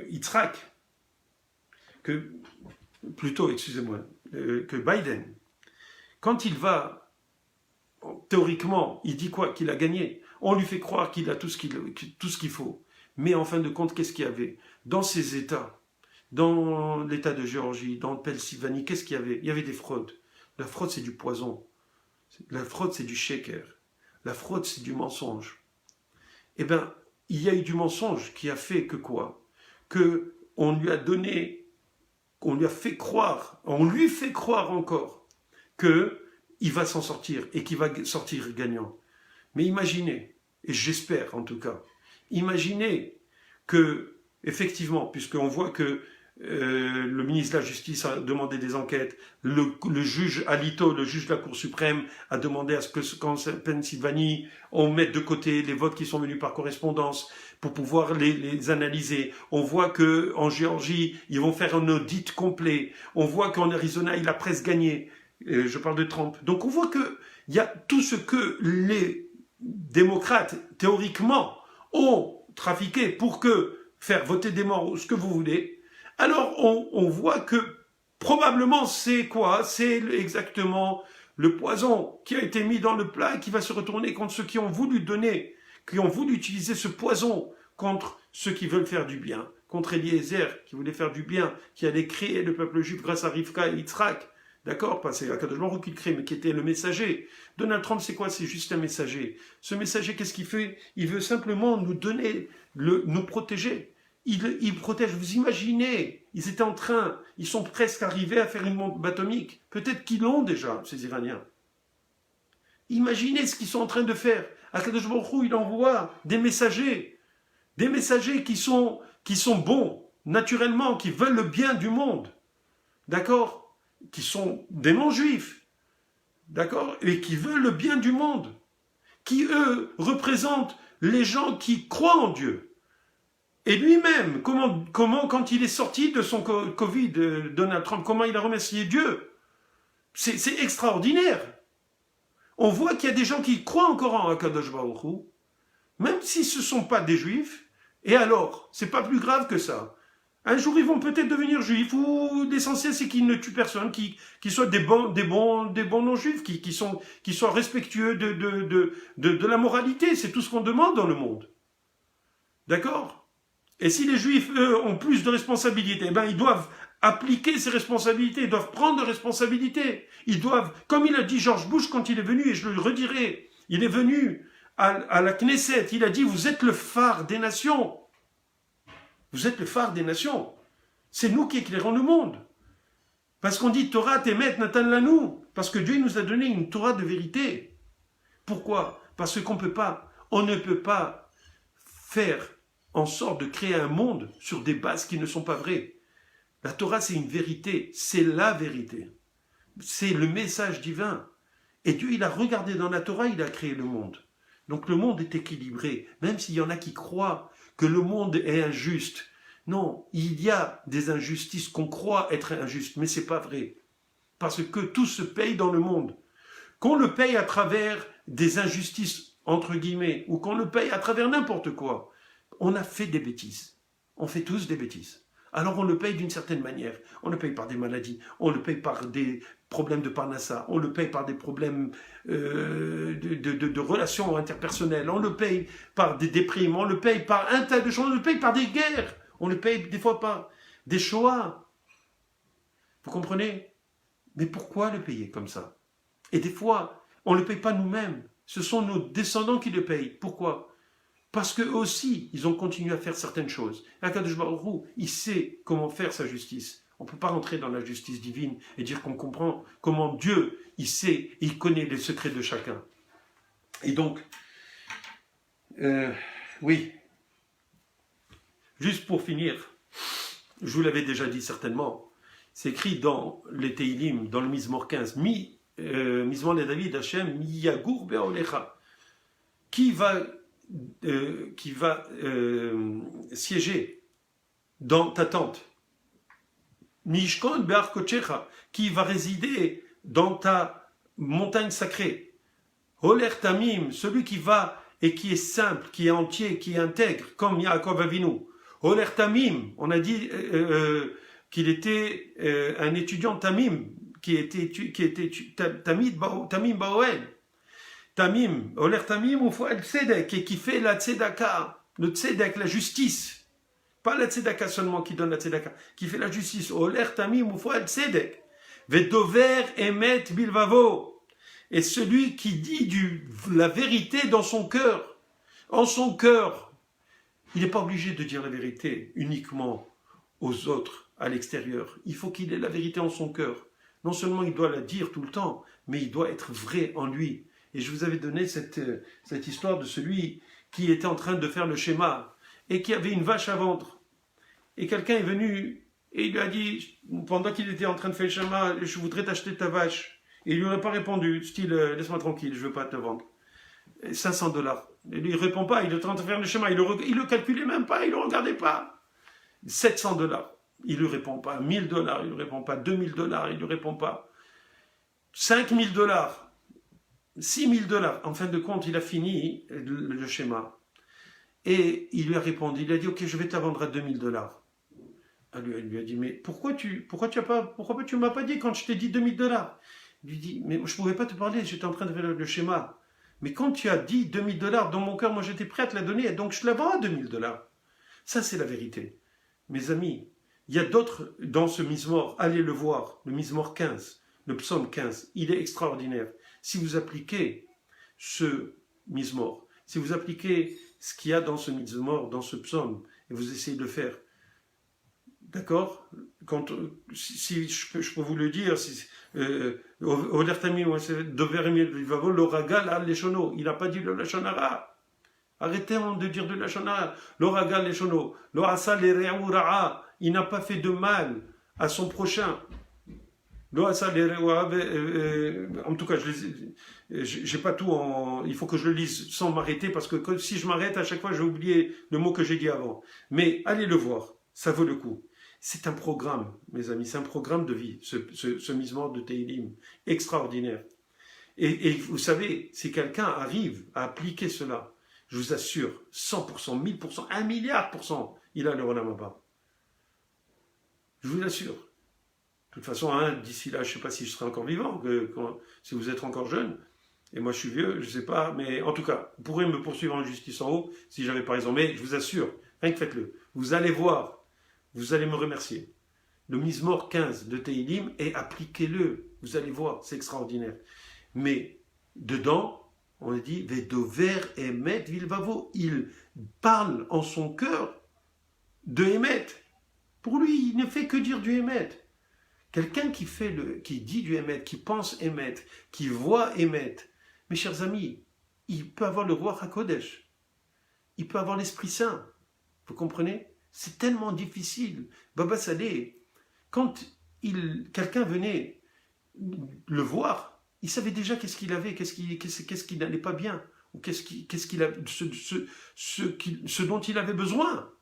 Yitzhak, que Biden, quand il va, théoriquement, il dit quoi? Qu'il a gagné. On lui fait croire qu'il a tout ce qu'il faut. Mais en fin de compte, qu'est-ce qu'il y avait? Dans ces États, dans l'État de Géorgie, dans Pennsylvanie, qu'est-ce qu'il y avait? Il y avait des fraudes. La fraude, c'est du poison. La fraude, c'est du shaker. La fraude, c'est du mensonge. Eh bien, il y a eu du mensonge qui a fait que quoi? Que on lui fait croire encore qu'il va s'en sortir et qu'il va sortir gagnant. Mais imaginez, et j'espère en tout cas, imaginez que, effectivement, puisqu'on voit que le ministre de la Justice a demandé des enquêtes, le juge Alito, le juge de la Cour suprême, a demandé à ce que, qu'en Pennsylvanie, on mette de côté les votes qui sont venus par correspondance pour pouvoir les analyser. On voit qu'en Géorgie, ils vont faire un audit complet. On voit qu'en Arizona, il a presque gagné. Je parle de Trump. Donc on voit qu'il y a tout ce que les démocrates, théoriquement, ont trafiqué pour faire voter des morts ou ce que vous voulez. Alors, on voit que probablement c'est quoi? C'est exactement le poison qui a été mis dans le plat et qui va se retourner contre ceux qui ont voulu utiliser ce poison contre ceux qui veulent faire du bien, contre Eliezer qui voulait faire du bien, qui allait créer le peuple juif grâce à Rivka et Yitzhak. D'accord? Pas c'est Akadosh Baruch Hu qui le crée, mais qui était le messager. Donald Trump, c'est quoi? C'est juste un messager. Ce messager, qu'est-ce qu'il fait? Il veut simplement nous protéger. Il protège. Vous imaginez, ils sont presque arrivés à faire une bombe atomique. Peut-être qu'ils l'ont déjà, ces Iraniens. Imaginez ce qu'ils sont en train de faire. Akadosh Baruch Hu, il envoie des messagers qui sont bons, naturellement, qui veulent le bien du monde. D'accord? Qui sont des non-juifs. D'accord? Et qui veulent le bien du monde. Qui, eux, représentent les gens qui croient en Dieu. Et lui-même, comment, quand il est sorti de son Covid, Donald Trump, comment il a remercié Dieu? C'est extraordinaire. On voit qu'il y a des gens qui croient encore en Akadosh Baruch Hu, même si ce ne sont pas des juifs, et alors, c'est pas plus grave que ça. Un jour, ils vont peut-être devenir juifs, ou l'essentiel, c'est qu'ils ne tuent personne, qu'ils soient des bons non-juifs, qui soient respectueux de la moralité. C'est tout ce qu'on demande dans le monde. D'accord? Et si les juifs, eux, ont plus de responsabilités, ils doivent appliquer ces responsabilités, ils doivent prendre de responsabilités. Ils doivent, comme il a dit George Bush quand il est venu, et je le redirai, il est venu à la Knesset, il a dit, vous êtes le phare des nations. Vous êtes le phare des nations. C'est nous qui éclairons le monde. Parce qu'on dit Torah Temet Natan Lanu. Parce que Dieu nous a donné une Torah de vérité. Pourquoi? Parce qu'on ne peut pas faire en sorte de créer un monde sur des bases qui ne sont pas vraies. La Torah, c'est une vérité. C'est la vérité. C'est le message divin. Et Dieu, il a regardé dans la Torah, il a créé le monde. Donc le monde est équilibré. Même s'il y en a qui croient que le monde est injuste. Non, il y a des injustices qu'on croit être injustes, mais c'est pas vrai. Parce que tout se paye dans le monde. Qu'on le paye à travers des injustices entre guillemets, ou qu'on le paye à travers n'importe quoi, on a fait des bêtises. On fait tous des bêtises. Alors on le paye d'une certaine manière. On le paye par des maladies, on le paye par des problèmes de parnassa, on le paye par des problèmes de relations interpersonnelles, on le paye par des déprimes, on le paye par un tas de choses, on le paye par des guerres, on le paye des fois par des Shoah. Vous comprenez? Mais pourquoi le payer comme ça? Et des fois, on ne le paye pas nous-mêmes. Ce sont nos descendants qui le payent. Pourquoi? Parce qu'eux aussi, ils ont continué à faire certaines choses. Akadosh Baruch Hu, il sait comment faire sa justice. On ne peut pas rentrer dans la justice divine et dire qu'on comprend comment Dieu, il sait, il connaît les secrets de chacun. Et donc, oui, juste pour finir, je vous l'avais déjà dit certainement, c'est écrit dans les Teilim, dans le Mizmor 15, Mizmor le David Hashem, Mi Yagur Be'olecha, qui va siéger dans ta tente. Mishkon Be'ar Kochecha, qui va résider dans ta montagne sacrée. Holer Tamim, celui qui va et qui est simple, qui est entier, qui est intègre, comme Yaakov Avinu. Holer Tamim, on a dit qu'il était un étudiant Tamim, qui était Tamim Baoel. Tamim, Oler Tamim ou Fouad Tzedek, et qui fait la Tzedaka, le Tzedek, la justice. Pas la Tzedaka seulement qui donne la Tzedaka, qui fait la justice. Oler Tamim ou Fouad Tzedek. Vedover Emet Bilvavo. Et celui qui dit la vérité dans son cœur. En son cœur. Il n'est pas obligé de dire la vérité uniquement aux autres, à l'extérieur. Il faut qu'il ait la vérité en son cœur. Non seulement il doit la dire tout le temps, mais il doit être vrai en lui. Et je vous avais donné cette histoire de celui qui était en train de faire le schéma et qui avait une vache à vendre. Et quelqu'un est venu et il lui a dit, pendant qu'il était en train de faire le schéma, je voudrais t'acheter ta vache. Et il lui aurait pas répondu, style, laisse-moi tranquille, je veux pas te vendre. $500. Et lui, il répond pas, il est en train de faire le schéma, il le calculait même pas, il le regardait pas. $700. Il lui répond pas. $1000, il lui répond pas. $2000, il lui répond pas. $5000. $6000. En fin de compte, il a fini le schéma. Et il lui a répondu, il a dit, ok, je vais te vendre à $2000. Elle lui a dit, mais pourquoi tu m'as pas dit quand je t'ai dit $2000? Il lui dit, mais je ne pouvais pas te parler, j'étais en train de faire le schéma. Mais quand tu as dit $2000, dans mon cœur, moi j'étais prêt à te la donner, donc je te la vends à $2000. Ça, c'est la vérité. Mes amis, il y a d'autres dans ce Mizmor, allez le voir, le Mizmor 15, le psaume 15, il est extraordinaire. Si vous appliquez ce Mizmor, si vous appliquez ce qu'il y a dans ce Mizmor, dans ce psaume, et vous essayez de le faire, d'accord? Si je peux vous le dire, il n'a pas dit le Lashon Hara. Arrêtez de dire de Lashon Hara. L'oragal leshono, l'oasa l'ere'u ra'a. Il n'a pas fait de mal à son prochain. En tout cas, j'ai pas tout il faut que je le lise sans m'arrêter parce que si je m'arrête à chaque fois, j'ai oublié le mot que j'ai dit avant. Mais allez le voir, ça vaut le coup. C'est un programme, mes amis, c'est un programme de vie, ce Mizmor de Teilim, extraordinaire. Et vous savez, si quelqu'un arrive à appliquer cela, je vous assure, 100%, 1000%, 1 milliard %, il a le Olam Haba. Je vous l'assure. De toute façon, d'ici là, je ne sais pas si je serai encore vivant, si vous êtes encore jeune, et moi je suis vieux, je ne sais pas, mais en tout cas, vous pourrez me poursuivre en justice en haut, si j'avais pas raison, mais je vous assure, rien que faites-le. Vous allez voir, vous allez me remercier. Le Mizmor 15 de Teilim, et appliquez-le, vous allez voir, c'est extraordinaire. Mais, dedans, on a dit, Vedover Emet Vilvavo, il parle en son cœur de Emet. Pour lui, il ne fait que dire du Emet. Quelqu'un qui dit du Emet, qui pense Emet, qui voit Emet, mes chers amis, il peut avoir le roi HaKodesh, il peut avoir l'Esprit Saint, vous comprenez? C'est tellement difficile. Baba Saleh, quand quelqu'un venait le voir, il savait déjà qu'est-ce qu'il avait, qu'est-ce qui n'allait pas bien, ou ce dont il avait besoin.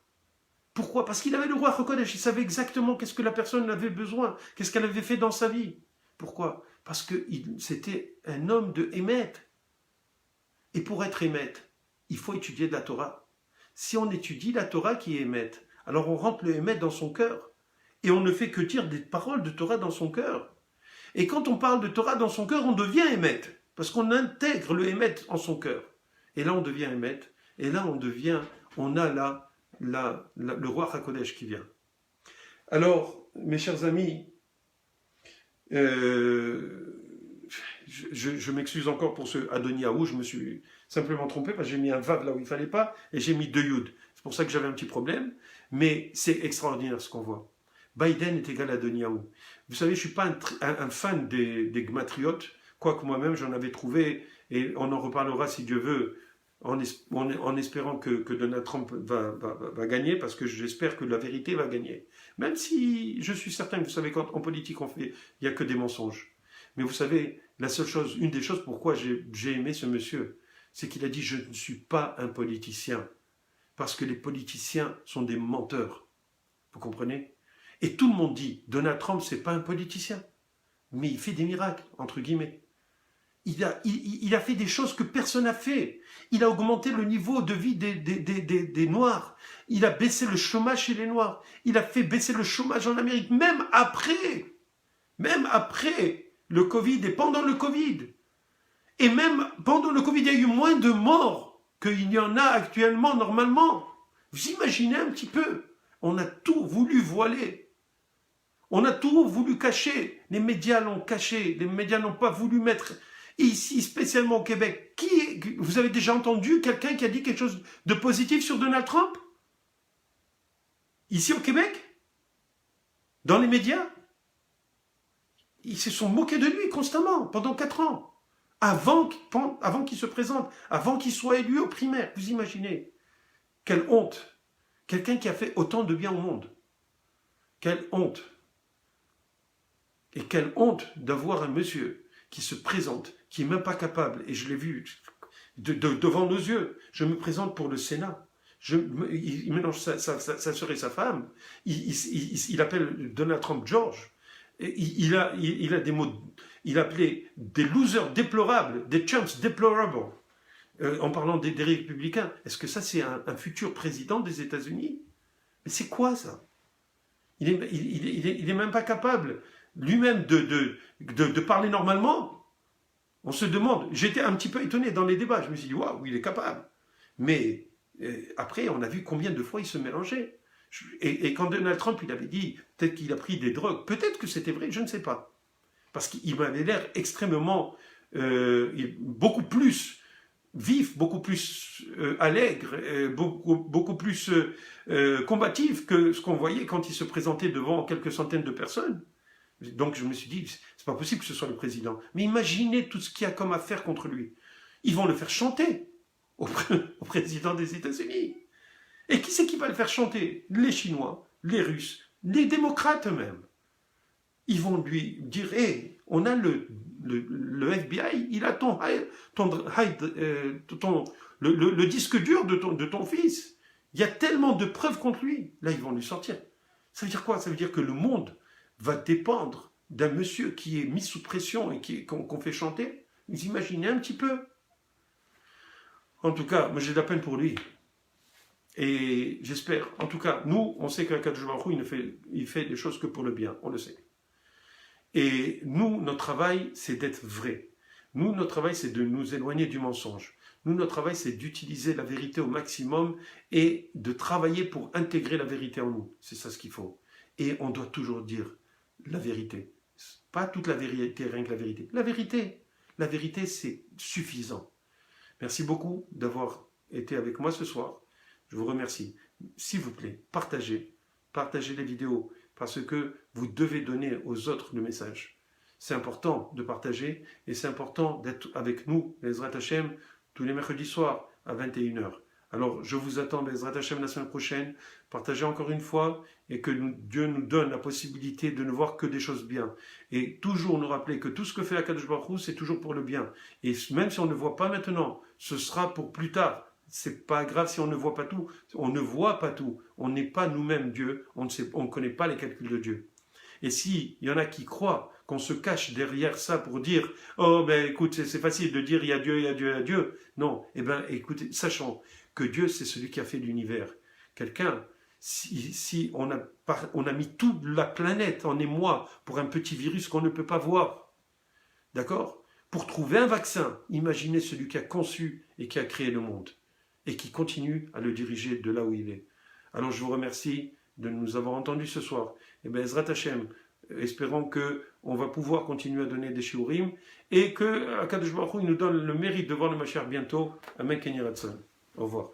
Pourquoi? Parce qu'il avait le roi HaKodesh, il savait exactement qu'est-ce que la personne avait besoin, qu'est-ce qu'elle avait fait dans sa vie. Pourquoi? Parce que c'était un homme de Emet. Et pour être émet, il faut étudier de la Torah. Si on étudie la Torah qui est émet, alors on rentre le émet dans son cœur. Et on ne fait que dire des paroles de Torah dans son cœur. Et quand on parle de Torah dans son cœur, on devient émet. Parce qu'on intègre le émet en son cœur. Et là, on devient émet. Et là, on a là, le roi HaKodesh qui vient. Alors, mes chers amis, je m'excuse encore pour ce Adoniaou, je me suis simplement trompé parce que j'ai mis un vav là où il ne fallait pas et j'ai mis 2 yud. C'est pour ça que j'avais un petit problème, mais c'est extraordinaire ce qu'on voit. Biden est égal à Adoniaou. Vous savez, je ne suis pas un fan des gmatriotes, quoique moi-même j'en avais trouvé, et on en reparlera si Dieu veut, en espérant que Donald Trump va gagner, parce que j'espère que la vérité va gagner. Même si je suis certain que vous savez, quand en politique il n'y a que des mensonges. Mais vous savez, une des choses pourquoi j'ai aimé ce monsieur, c'est qu'il a dit « Je ne suis pas un politicien ». Parce que les politiciens sont des menteurs. Vous comprenez? Et tout le monde dit « Donald Trump, c'est pas un politicien ». Mais il fait des miracles, entre guillemets. Il a fait des choses que personne n'a fait. Il a augmenté le niveau de vie des Noirs. Il a baissé le chômage chez les Noirs. Il a fait baisser le chômage en Amérique, même après le Covid et pendant le Covid. Et même pendant le Covid, il y a eu moins de morts qu'il y en a actuellement, normalement. Vous imaginez un petit peu? On a tout voulu voiler. On a tout voulu cacher. Les médias l'ont caché. Les médias n'ont pas voulu mettre... Et ici, spécialement au Québec, vous avez déjà entendu quelqu'un qui a dit quelque chose de positif sur Donald Trump? Ici au Québec? Dans les médias? Ils se sont moqués de lui constamment, pendant 4 ans. Avant qu'il se présente, avant qu'il soit élu aux primaires. Vous imaginez? Quelle honte! Quelqu'un qui a fait autant de bien au monde. Quelle honte! Et quelle honte d'avoir un monsieur qui se présente, qui n'est même pas capable, et je l'ai vu devant nos yeux, je me présente pour le Sénat, il mélange sa sœur et sa femme, il appelle Donald Trump George, et il a des mots, il appelait des losers déplorables, des chumps déplorables, en parlant des républicains. Est-ce que ça c'est un futur président des États-Unis? Mais c'est quoi ça? Il est même pas capable lui-même de parler normalement. On se demande, j'étais un petit peu étonné dans les débats, je me suis dit, waouh, il est capable. Mais après, on a vu combien de fois il se mélangeait. Et quand Donald Trump, il avait dit, peut-être qu'il a pris des drogues, peut-être que c'était vrai, je ne sais pas. Parce qu'il m'avait l'air extrêmement, beaucoup plus vif, beaucoup plus allègre, beaucoup plus combatif que ce qu'on voyait quand il se présentait devant quelques centaines de personnes. Donc je me suis dit, c'est pas possible que ce soit le président. Mais imaginez tout ce qu'il y a comme affaire contre lui. Ils vont le faire chanter au président des États-Unis. Et qui c'est qui va le faire chanter? Les Chinois, les Russes, les démocrates même. Ils vont lui dire, hé, on a le FBI, il a le disque dur de ton fils. Il y a tellement de preuves contre lui. Là, ils vont lui sortir. Ça veut dire quoi? Ça veut dire que le monde va dépendre d'un monsieur qui est mis sous pression et qu'on fait chanter. Vous imaginez un petit peu? En tout cas, moi j'ai de la peine pour lui. Et j'espère, en tout cas, nous, on sait qu'Akadosh Baruch Hu, il fait des choses que pour le bien, on le sait. Et nous, notre travail, c'est d'être vrai. Nous, notre travail, c'est de nous éloigner du mensonge. Nous, notre travail, c'est d'utiliser la vérité au maximum et de travailler pour intégrer la vérité en nous. C'est ça ce qu'il faut. Et on doit toujours dire la vérité. Pas toute la vérité, rien que la vérité. La vérité, c'est suffisant. Merci beaucoup d'avoir été avec moi ce soir. Je vous remercie. S'il vous plaît, partagez les vidéos parce que vous devez donner aux autres le message. C'est important de partager et c'est important d'être avec nous, Bezrat Hashem, tous les mercredis soirs à 21h. Alors, je vous attends, Bezrat Hashem, la semaine prochaine. Partagez encore une fois et que Dieu nous donne la possibilité de ne voir que des choses bien. Et toujours nous rappeler que tout ce que fait Akadosh Baruch Hu, c'est toujours pour le bien. Et même si on ne voit pas maintenant, ce sera pour plus tard. C'est pas grave si on ne voit pas tout. On ne voit pas tout. On n'est pas nous-mêmes Dieu. On ne connaît pas les calculs de Dieu. Et s'il y en a qui croient qu'on se cache derrière ça pour dire « Oh, ben écoute, c'est facile de dire il y a Dieu, il y a Dieu, il y a Dieu. » Non, eh bien écoutez, sachant que Dieu, c'est celui qui a fait l'univers. Quelqu'un, si on a mis toute la planète en émoi pour un petit virus qu'on ne peut pas voir, d'accord? Pour trouver un vaccin, imaginez celui qui a conçu et qui a créé le monde et qui continue à le diriger de là où il est. Alors je vous remercie de nous avoir entendus ce soir. Et bien, Ezrat Hashem, espérons qu'on va pouvoir continuer à donner des shiurim et que Akadosh Baruch Hu nous donne le mérite de voir le Mashiach bientôt. Amen, Kenny Ratson. Au revoir.